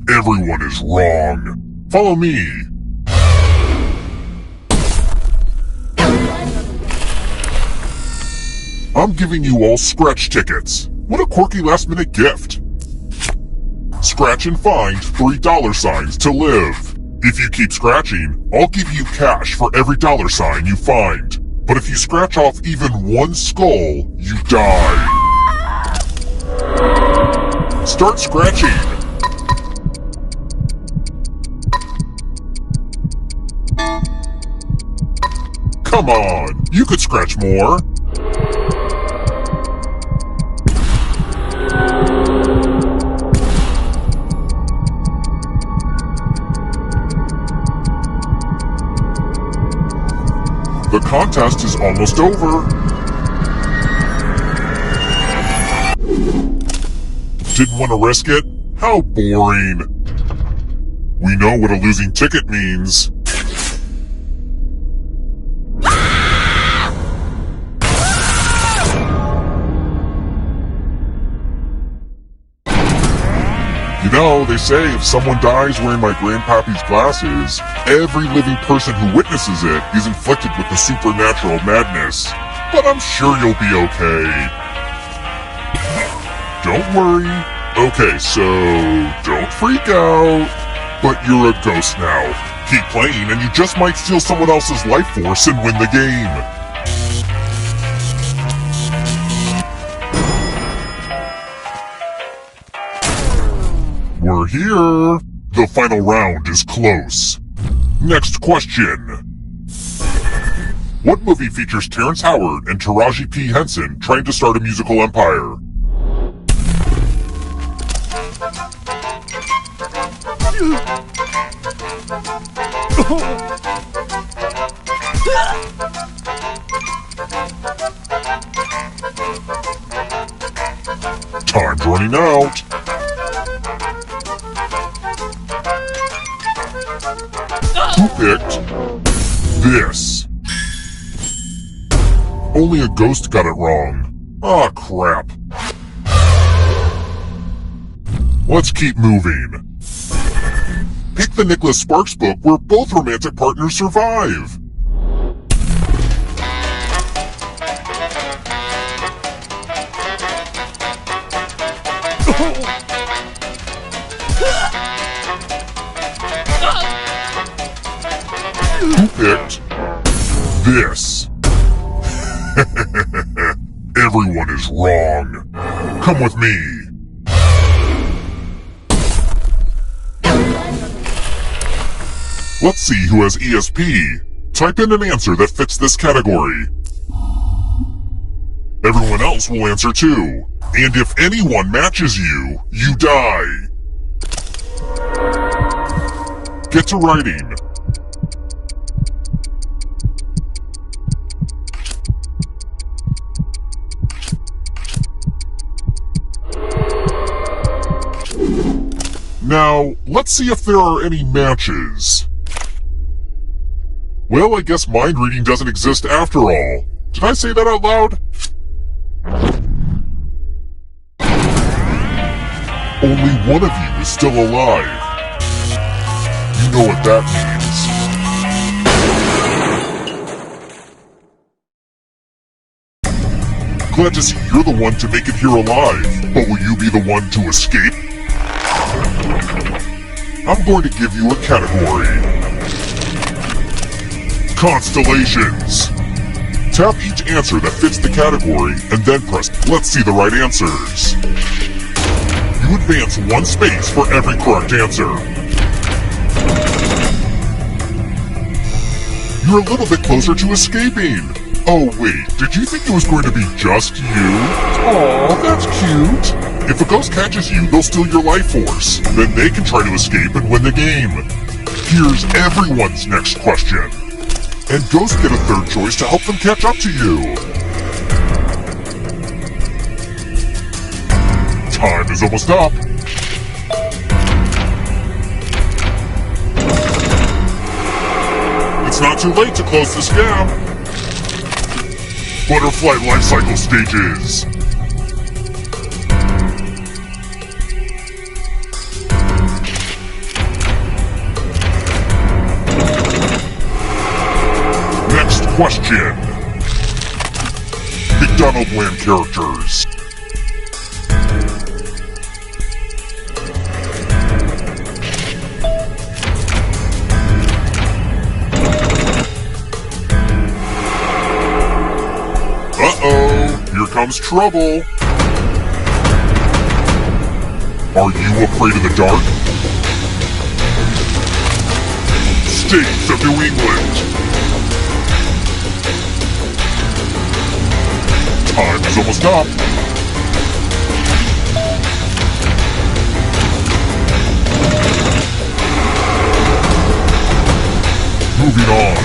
Everyone is wrong. Follow me. I'm giving you all scratch tickets. What a quirky last-minute gift. Scratch and find $3 to live. If you keep scratching, I'll give you cash for every $sign you find. but if you scratch off even one skull, you die. Start scratching. Come on, you could scratch more. The contest is almost over. Didn't want to risk it? How boring. We know what a losing ticket means. You know, they say if someone dies wearing my grandpappy's glasses, every living person who witnesses it is inflicted with the supernatural madness. But I'm sure you'll be okay. Don't worry. Okay, so don't freak out. But you're a ghost now. Keep playing and you just might steal someone else's life force and win the game. We're here. The final round is close. Next question. What movie features Terrence Howard and Taraji P. Henson trying to start a musical empire? Time's running out. Who picked this? Only a ghost got it wrong. Aw, crap. Let's keep moving. Pick the Nicholas Sparks book where both romantic partners survive. Who picked this? Everyone is wrong. Come with me. Let's see who has ESP. Type in an answer that fits this category. Everyone else will answer too. And if anyone matches you, you die. Get to writing. Now, let's see if there are any matches. Well, I guess mind reading doesn't exist after all. Did I say that out loud? Only one of you is still alive. You know what that means. Glad to see you're the one to make it here alive, but will you be the one to escape? I'm going to give you a category. Constellations. Tap each answer that fits the category, and then press Let's see the right answers. You advance one space for every correct answer. You're a little bit closer to escaping. Oh wait, did you think it was going to be just you? Aw, that's cute. If a ghost catches you, they'll steal your life force. Then they can try to escape and win the game. Here's everyone's next question. And ghosts get a third choice to help them catch up to you. Time is almost up. It's not too late to close the scam. Butterfly life cycle stages. Next question. McDonald Land characters. comes trouble. Are you afraid of the dark? States of New England. Time is almost up. Moving on.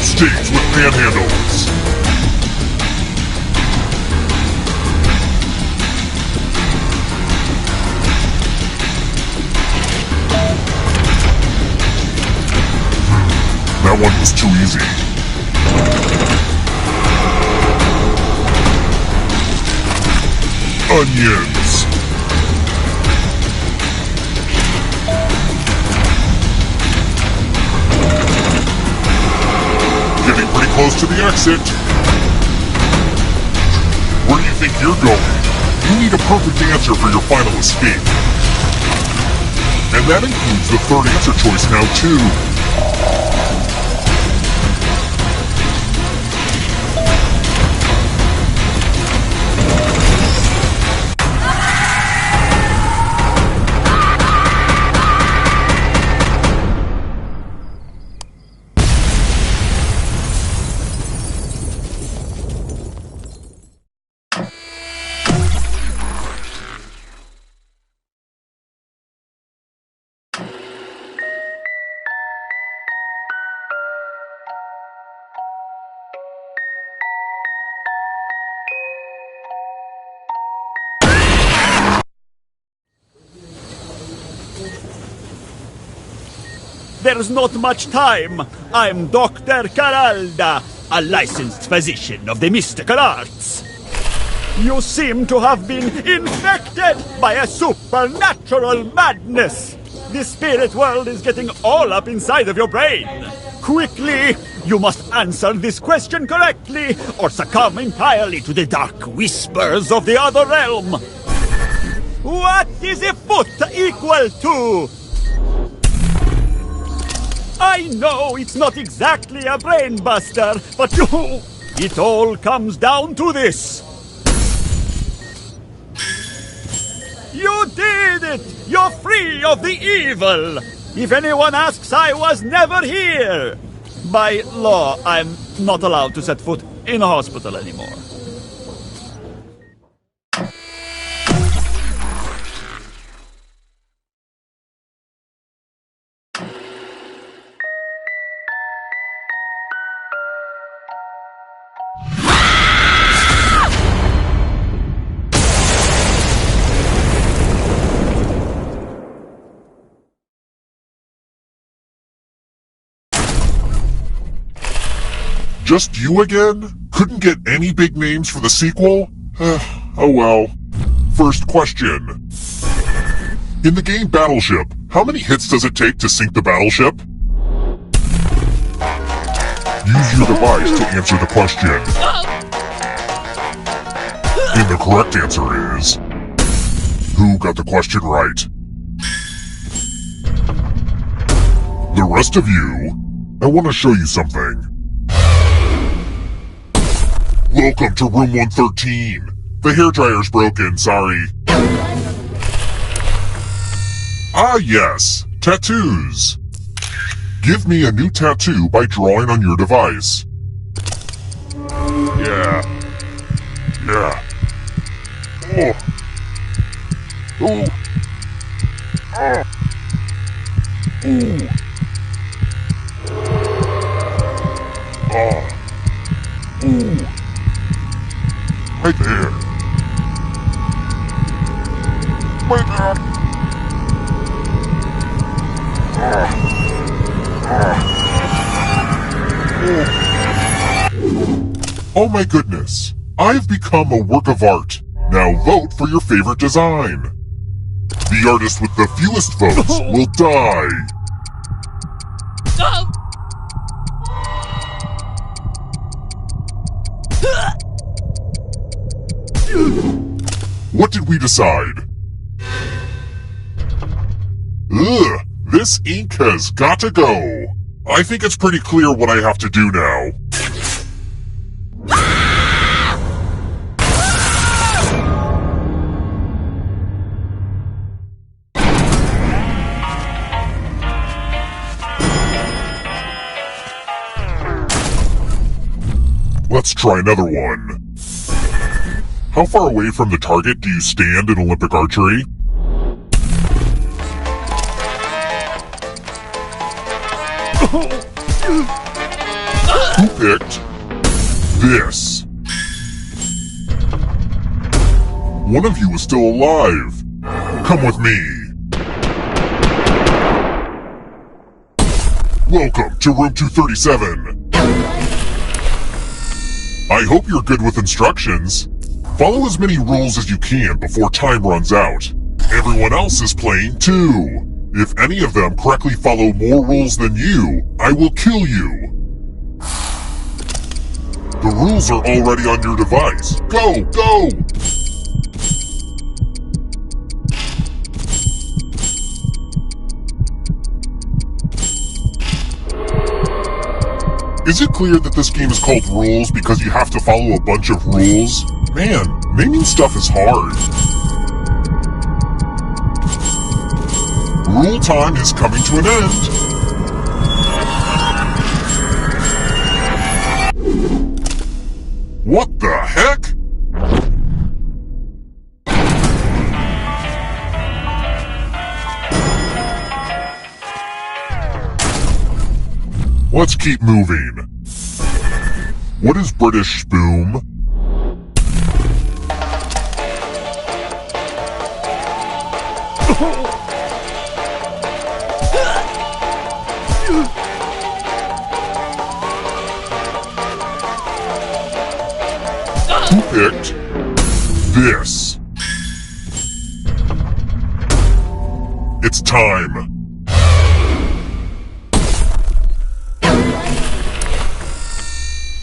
States with panhandles. That one was too easy. Onions. Getting pretty close to the exit. Where do you think you're going? You need a perfect answer for your final escape. And that includes the third answer choice now, too. There's not much time. I'm Dr. Caralda, a licensed physician of the mystical arts. You seem to have been infected by a supernatural madness. The spirit world is getting all up inside of your brain. Quickly, you must answer this question correctly or succumb entirely to the dark whispers of the other realm. What is a foot equal to? I know it's not exactly a brain buster, but it all comes down to this. You did it! You're free of the evil! If anyone asks, I was never here! By law, I'm not allowed to set foot in a hospital anymore. Just you again? Couldn't get any big names for the sequel? Oh well. First question. In the game Battleship, how many hits does it take to sink the battleship? Use your device to answer the question. And the correct answer is... Who got the question right? The rest of you, I want to show you something. Welcome to room 113. The hairdryer's broken, sorry. Ah yes, tattoos. Give me a new tattoo by drawing on your device. Yeah. Oh. Ooh. Ooh. Ooh. Right there. Right there. Oh my goodness. I've become a work of art. Now vote for your favorite design. The artist with the fewest votes will die. What did we decide? Ugh, this ink has got to go. I think it's pretty clear what I have to do now. Let's try another one. How far away from the target do you stand in Olympic archery? Who picked this? One of you is still alive. Come with me. Welcome to room 237. I hope you're good with instructions. Follow as many rules as you can before time runs out. Everyone else is playing too. If any of them correctly follow more rules than you, I will kill you. The rules are already on your device. Go, go! Is it clear that this game is called Rules because you have to follow a bunch of rules? Man, naming stuff is hard. Rule time is coming to an end. What the heck? Let's keep moving. What is British spume? Who picked this? It's time.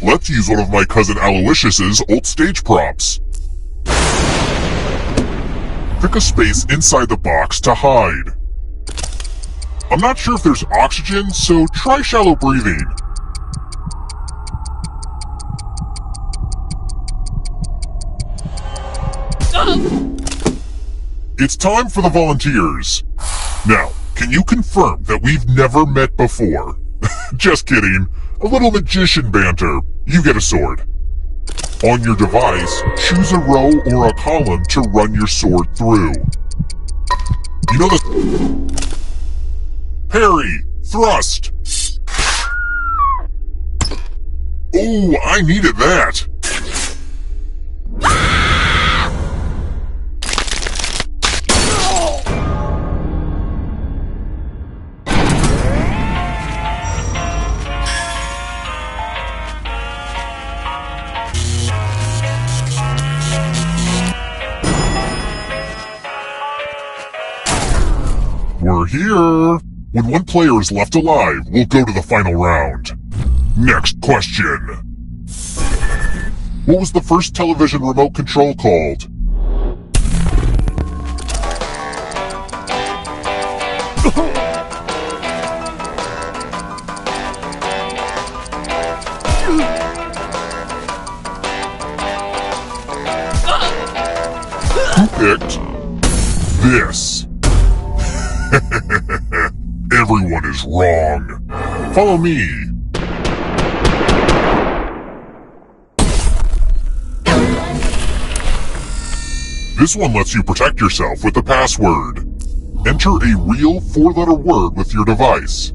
Let's use one of my cousin Aloysius's old stage props. Pick a space inside the box to hide. I'm not sure if there's oxygen, so try shallow breathing. It's time for the volunteers. Now, can you confirm that we've never met before? Just kidding. A little magician banter. You get a sword. On your device, choose a row or a column to run your sword through. You know the... Parry! Thrust! Oh, I needed that! We're here! When one player is left alive, we'll go to the final round. Next question. What was the first television remote control called? Who picked this? Everyone is wrong. Follow me. This one lets you protect yourself with the password. Enter a real 4-letter word with your device.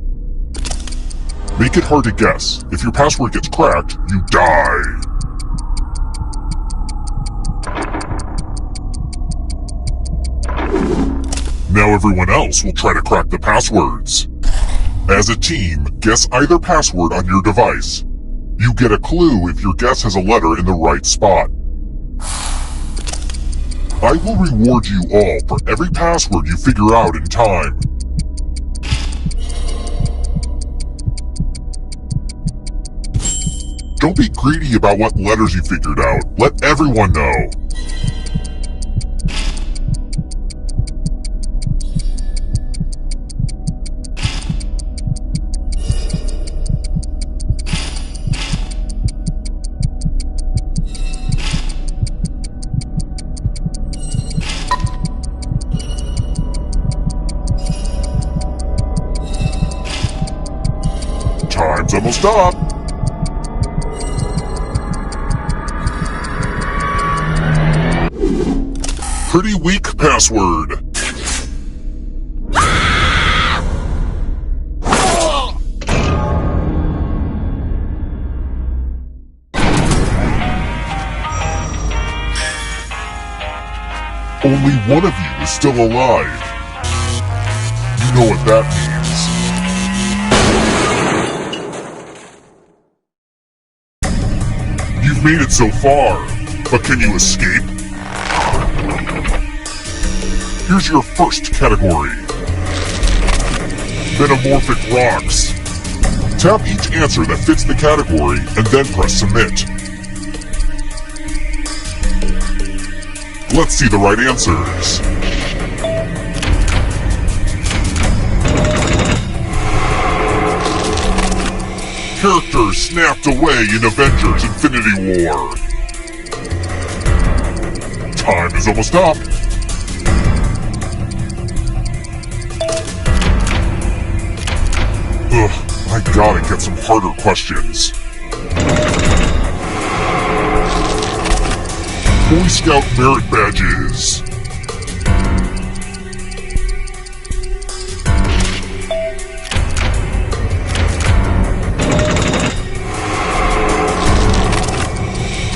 Make it hard to guess. If your password gets cracked, you die. Now everyone else will try to crack the passwords. As a team, guess either password on your device. You get a clue if your guess has a letter in the right spot. I will reward you all for every password you figure out in time. Don't be greedy about what letters you figured out. Let everyone know. Time's almost up. pretty weak password. Only one of you is still alive. You know what that means. You've made it so far, but can you escape? Here's your first category. Metamorphic rocks. Tap each answer that fits the category and then press submit. Let's see the right answers. Characters snapped away in Avengers Infinity War. Time is almost up. Ugh, I gotta get some harder questions. Boy Scout merit badges.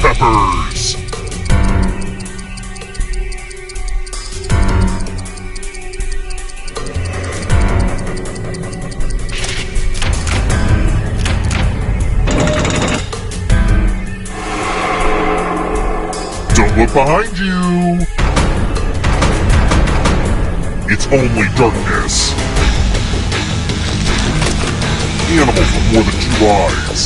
Peppers. Don't look behind you! It's only darkness. Animals with more than 2 eyes.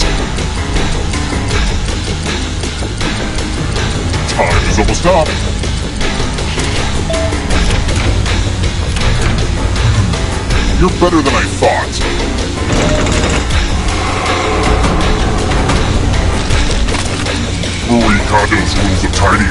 Time is almost up. You're better than I thought. Foolery condos rules of tiny.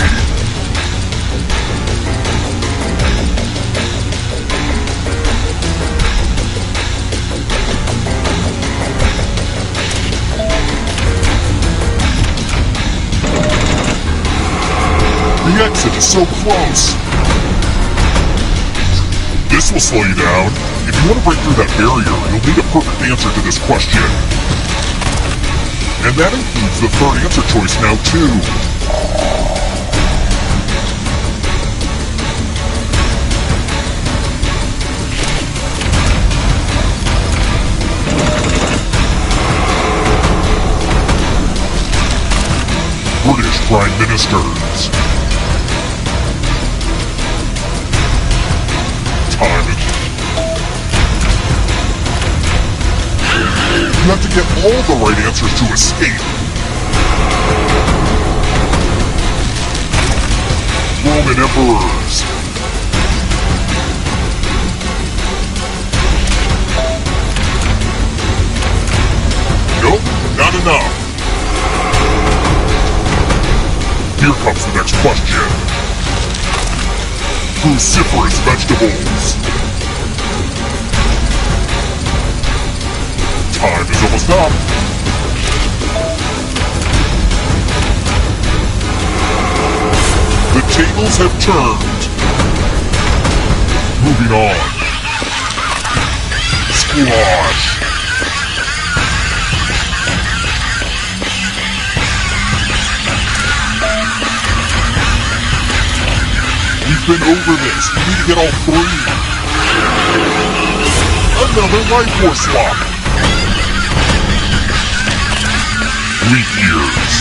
The exit is so close. This will slow you down. If you want to break through that barrier, you'll need a perfect answer to this question. And that includes the third answer choice now, too. British Prime Ministers. Time. You have to get all the right answers to escape. Roman emperors. Nope, not enough. Here comes the next question. Cruciferous vegetables. Time is almost up. The tables have turned. Moving on. Squash. We've been over this. We need to get all 3. Another life force swap. Meteors.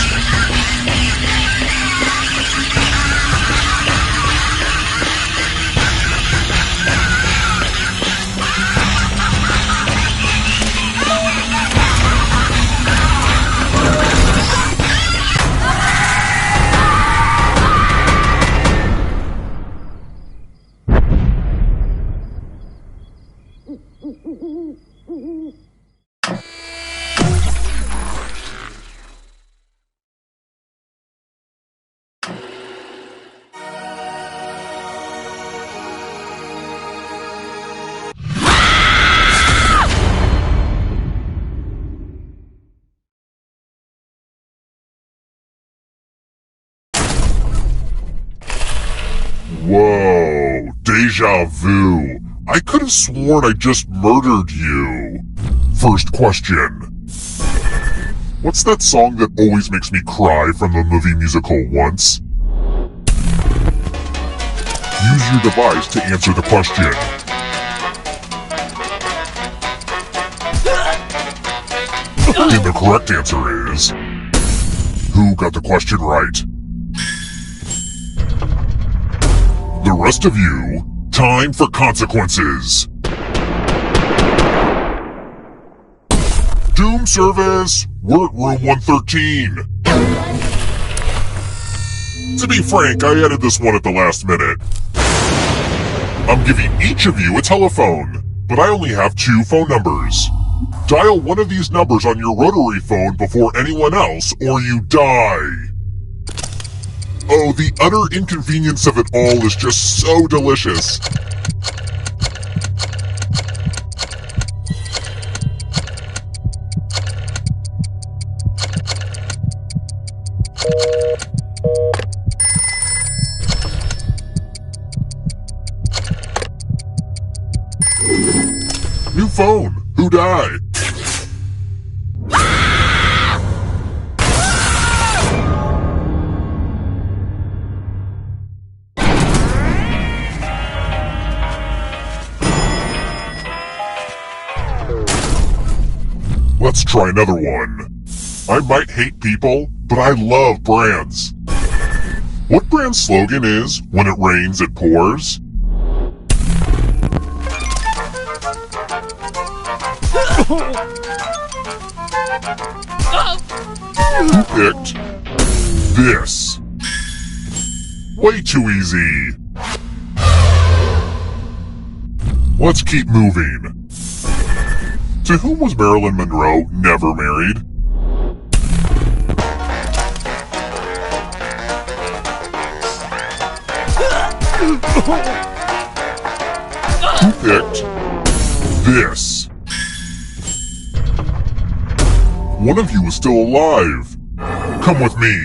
Deja vu. I could have sworn I just murdered you. First question. What's that song that always makes me cry from the movie musical Once? Use your device to answer the question. And the correct answer is... Who got the question right? The rest of you, time for consequences. Doom service, we're at room 113. To be frank, I added this one at the last minute. I'm giving each of you a telephone, but I only have 2 phone numbers. Dial one of these numbers on your rotary phone before anyone else, or you die. Oh, the utter inconvenience of it all is just so delicious. New phone. Who died? Let's try another one. I might hate people, but I love brands. What brand's slogan is, when it rains, it pours? Who picked this? Way too easy. Let's keep moving. To whom was Marilyn Monroe never married? Who picked this? One of you is still alive. Come with me.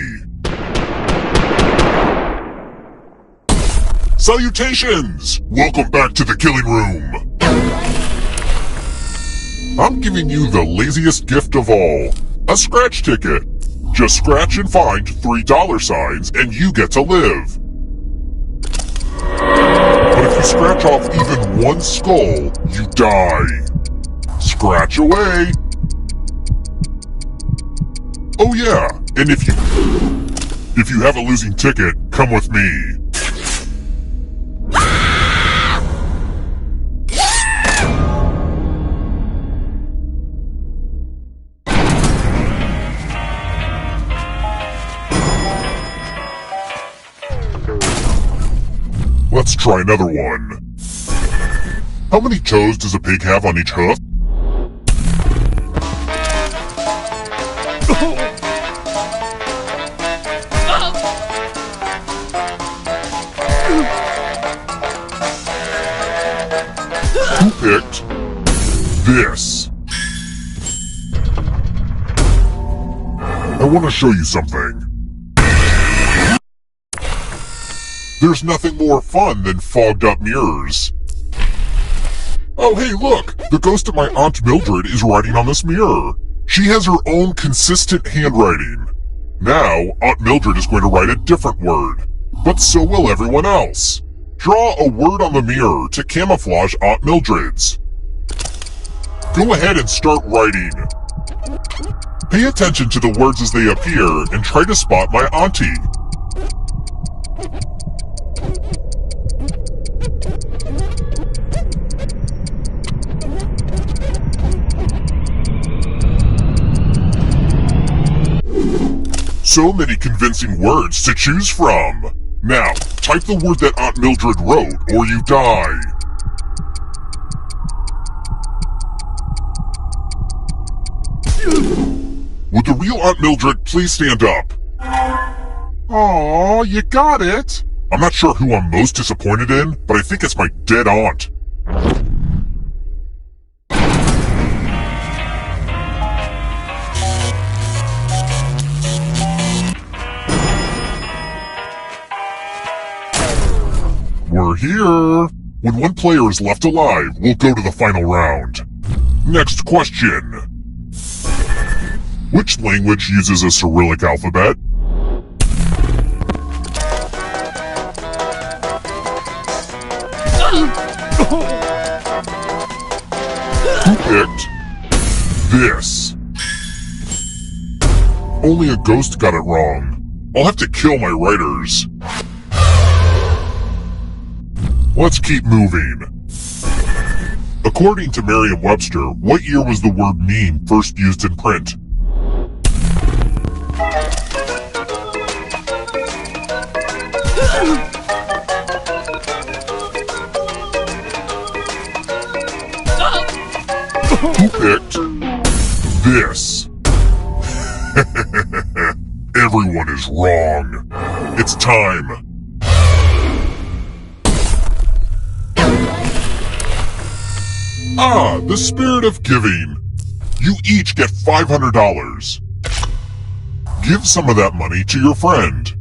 Salutations! Welcome back to the killing room. I'm giving you the laziest gift of all. A scratch ticket. Just scratch and find $3 signs and you get to live. But if you scratch off even one skull, you die. Scratch away. Oh yeah, and if you have a losing ticket, come with me. Let's try another one. How many toes does a pig have on each hoof? Who picked this? I want to show you something. There's nothing more fun than fogged up mirrors. Oh hey look! The ghost of my Aunt Mildred is writing on this mirror. She has her own consistent handwriting. Now, Aunt Mildred is going to write a different word. But so will everyone else. Draw a word on the mirror to camouflage Aunt Mildred's. Go ahead and start writing. Pay attention to the words as they appear and try to spot my auntie. So many convincing words to choose from. Now, type the word that Aunt Mildred wrote, or you die. Would the real Aunt Mildred please stand up? Aw, you got it. I'm not sure who I'm most disappointed in, but I think it's my dead aunt. We're here. When one player is left alive, we'll go to the final round. Next question. Which language uses a Cyrillic alphabet? Who picked this? Only a ghost got it wrong. I'll have to kill my writers. Let's keep moving. According to Merriam-Webster, what year was the word meme first used in print? Who picked this? Everyone is wrong. It's time. Ah, the spirit of giving. You each get $500. Give some of that money to your friend.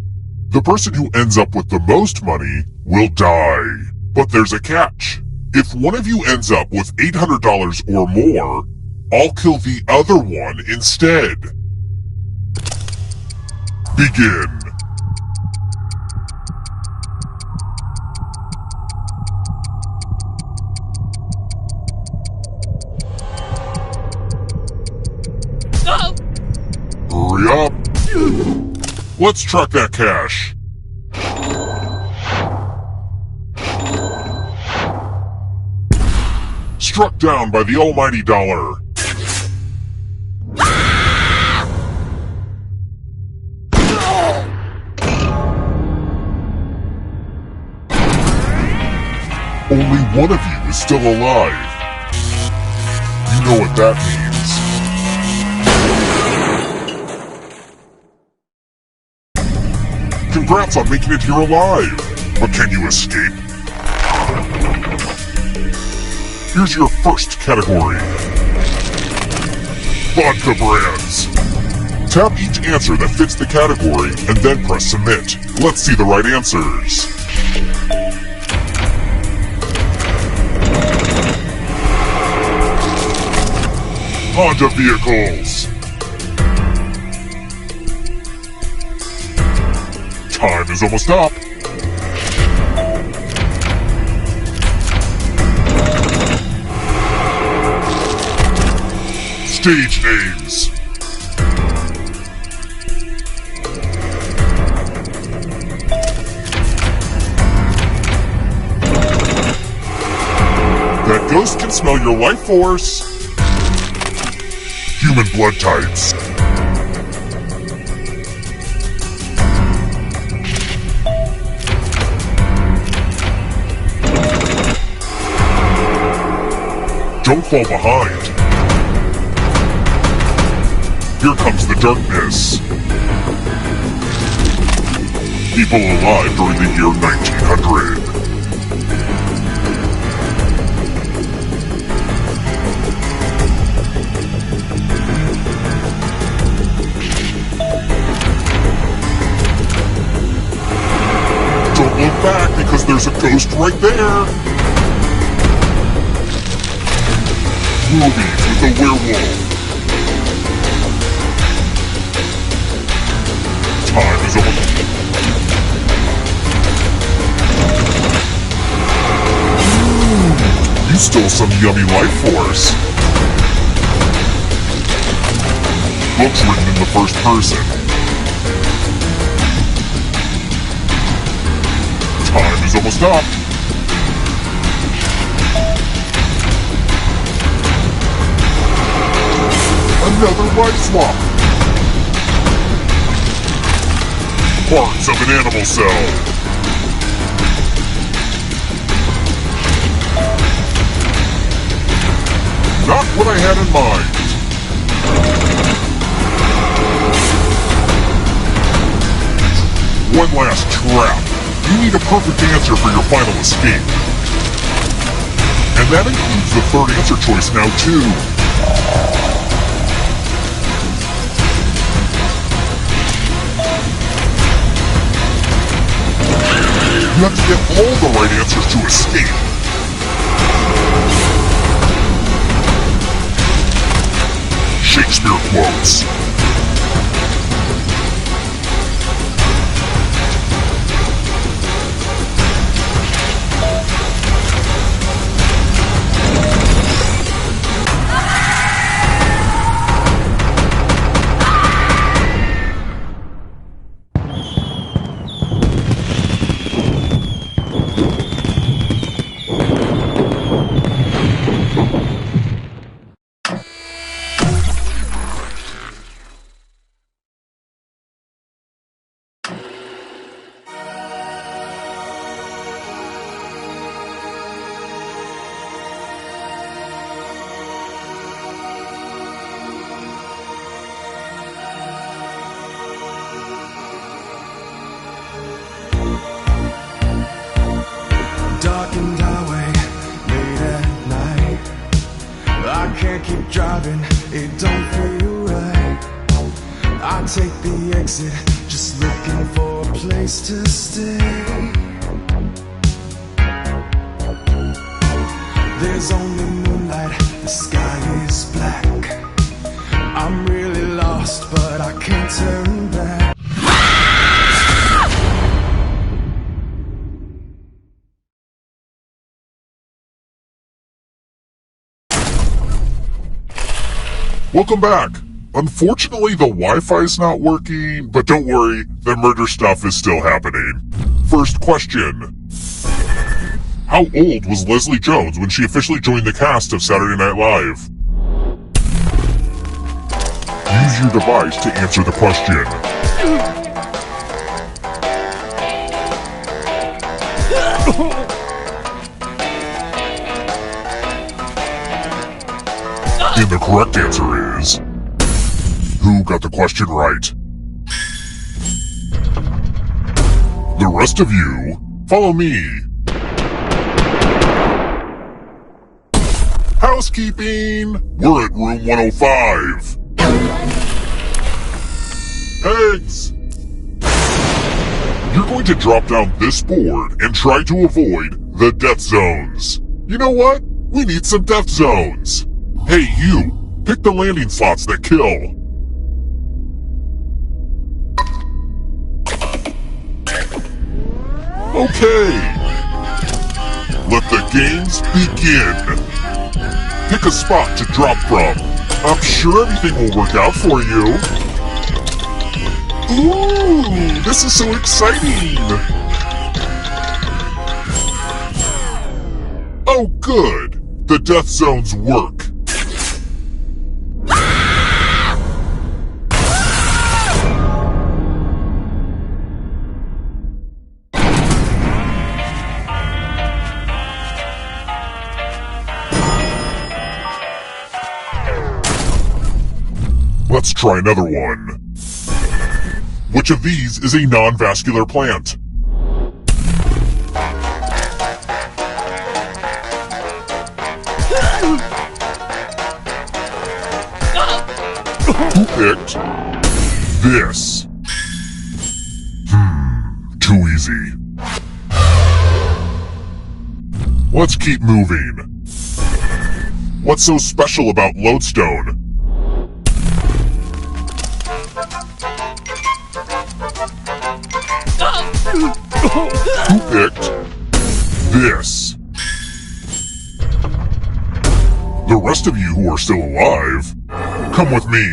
The person who ends up with the most money will die. But there's a catch. If one of you ends up with $800 or more, I'll kill the other one instead. Begin. Hurry up. Let's track that cash. Struck down by the almighty dollar. Only one of you is still alive. You know what that means. Congrats on making it here alive. But can you escape? Here's your first category. Vodka brands. Tap each answer that fits the category and then press submit. Let's see the right answers. Honda vehicles. Time is almost up. Stage names. That ghost can smell your life force. Human blood types. Don't fall behind. Here comes the darkness. People alive during the year 1900. Don't look back because there's a ghost right there. Movies with a werewolf. Time is almost... You stole some yummy life force. Books written in the first person. Time is almost up. Another life swap. Parts of an animal cell. Not what I had in mind. One last trap. You need a perfect answer for your final escape. And that includes the third answer choice now, too. You have to get all the right answers to escape. Shakespeare quotes. Darkened highway, late at night. I can't keep driving, it don't feel right. I take the exit, just looking for a place to stay. There's only moonlight, the sky is black. I'm really lost, but I can't turn back. Welcome back. Unfortunately, the Wi-Fi's not working, but don't worry, the murder stuff is still happening. First question. How old was Leslie Jones when she officially joined the cast of Saturday Night Live? Use your device to answer the question. And the correct answer is... Who got the question right? The rest of you, follow me. Housekeeping! We're at room 105. Eggs! You're going to drop down this board and try to avoid the death zones. You know what? We need some death zones. Hey, you! Pick the landing slots that kill. Okay. Let the games begin. Pick a spot to drop from. I'm sure everything will work out for you. Ooh, this is so exciting. Oh, good. The death zones work. Let's try another one. Which of these is a non-vascular plant? Who picked this? Too easy. Let's keep moving. What's so special about lodestone? Who picked this? The rest of you who are still alive, come with me.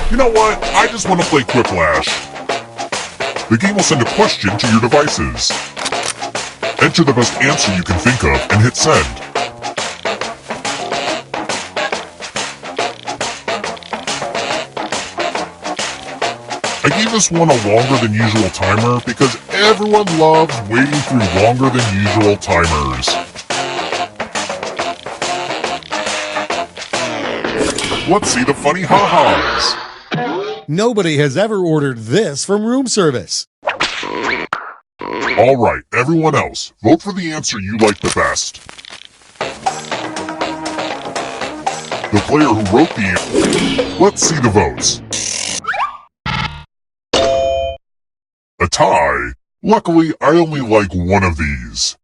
You know what? I just want to play Quiplash. The game will send a question to your devices. Enter the best answer you can think of and hit send. I gave this one a longer than usual timer because everyone loves waiting through longer than usual timers. Let's see the funny ha-has. Nobody has ever ordered this from room service. Alright, everyone else, vote for the answer you like the best. The player who wrote the... Let's see the votes. A tie. Luckily, I only like one of these.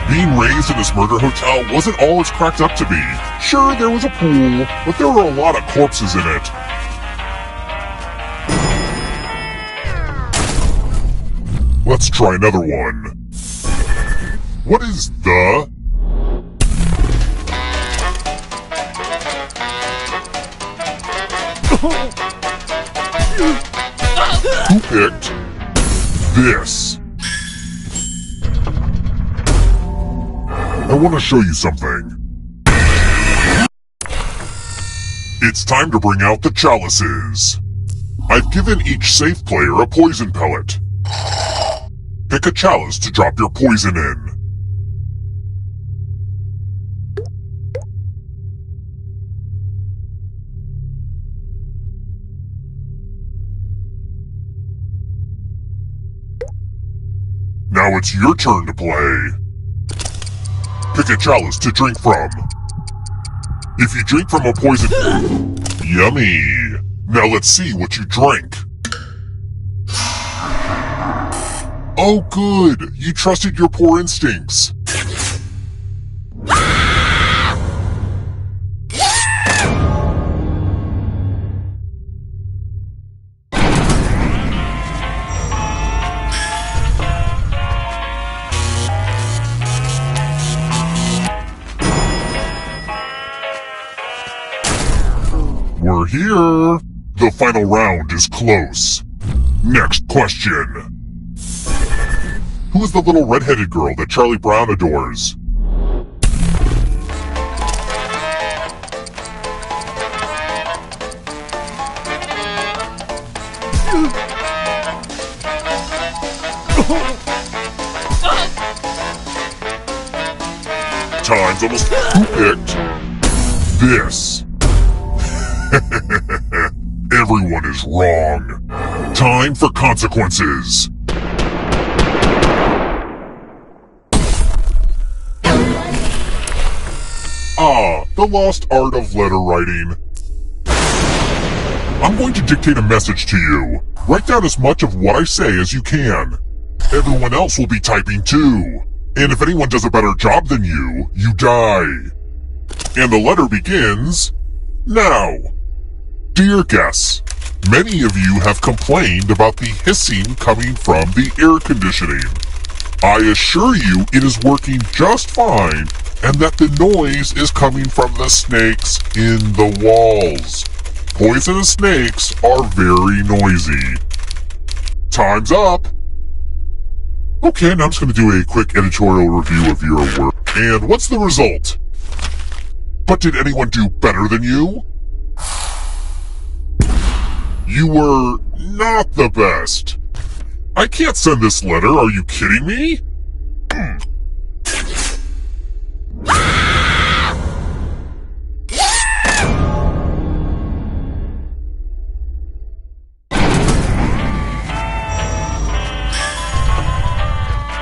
Being raised in this murder hotel wasn't all it's cracked up to be. Sure, there was a pool, but there were a lot of corpses in it. Let's try another one. What is the... Who picked this? I want to show you something. It's time to bring out the chalices. I've given each safe player a poison pellet. Pick a chalice to drop your poison in. Now it's your turn to play. Pick a chalice to drink from. If you drink from a poison... Yummy! Now let's see what you drank. Oh good! You trusted your poor instincts. We're here! The final round is close. Next question. Who is the little red-headed girl that Charlie Brown adores? Time's almost... Who picked this? Everyone is wrong. Time for consequences. The lost art of letter writing. I'm going to dictate a message to you. Write down as much of what I say as you can. Everyone else will be typing too. And if anyone does a better job than you, you die. And the letter begins... now. Dear guests, many of you have complained about the hissing coming from the air conditioning. I assure you it is working just fine, and that the noise is coming from the snakes in the walls. Poisonous snakes are very noisy. Time's up! Okay, now I'm just going to do a quick editorial review of your work. And what's the result? But did anyone do better than you? You were not the best. I can't send this letter, are you kidding me?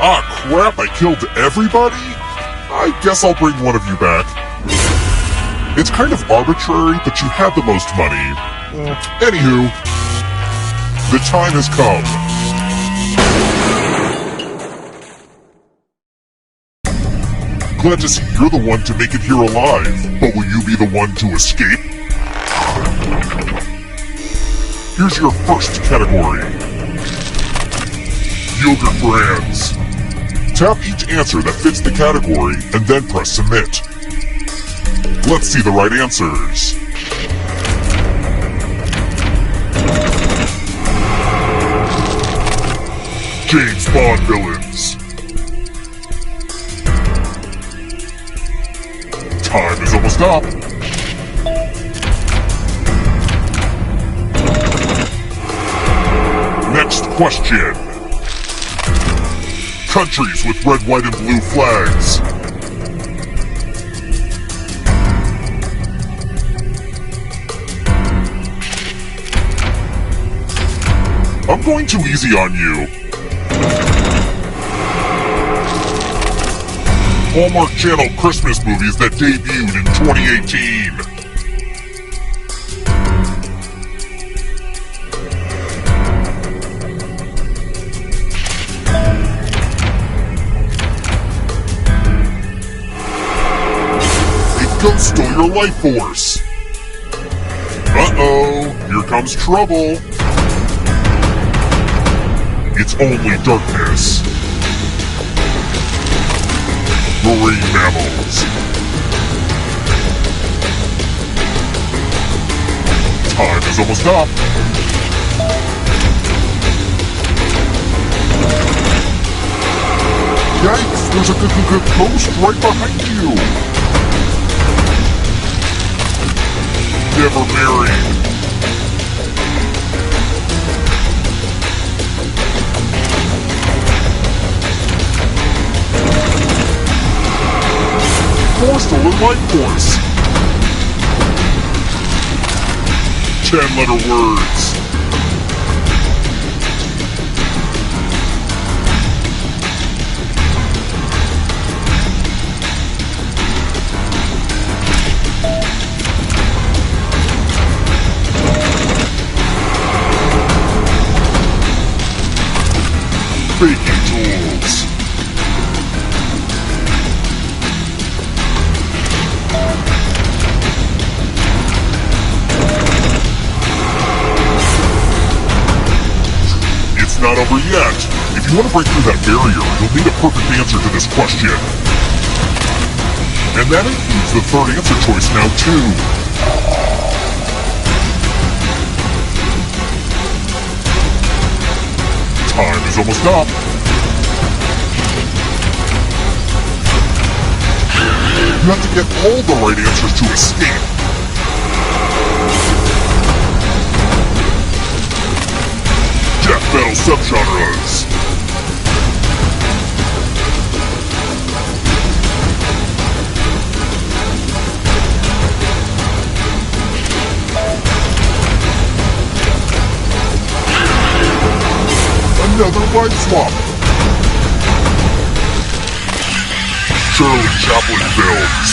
Ah, crap, I killed everybody? I guess I'll bring one of you back. It's kind of arbitrary, but you had the most money. Anywho, the time has come. Glad to see you're the one to make it here alive, but will you be the one to escape? Here's your first category. Yogurt brands. Tap each answer that fits the category and then press submit. Let's see the right answers. James Bond villains. Time is almost up. Next question. Countries with red, white, and blue flags. going too easy on you. Hallmark Channel Christmas movies that debuted in 2018. A ghost stole your life force. Uh-oh, here comes trouble. It's only darkness. Marine mammals. Time is almost up. Yikes, there's a ghost right behind you. Never married. Stolen life force. 10-letter words. Faking tools. Not over yet. If you want to break through that barrier, you'll need a perfect answer to this question. And that includes the third answer choice now, too. Time is almost up. You have to get all the right answers to escape. Death metal subgenres. Another vibe swap. Shirley Chaplin films.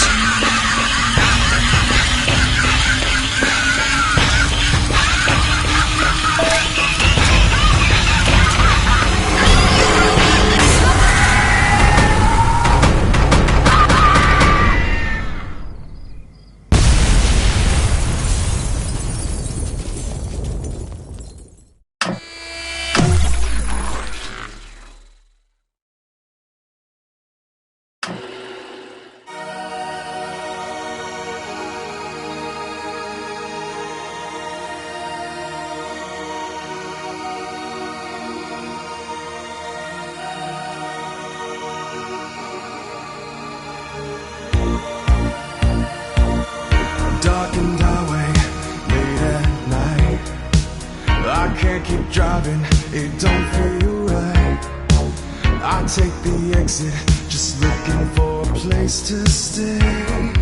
Driving, it don't feel right. I take the exit, just looking for a place to stay.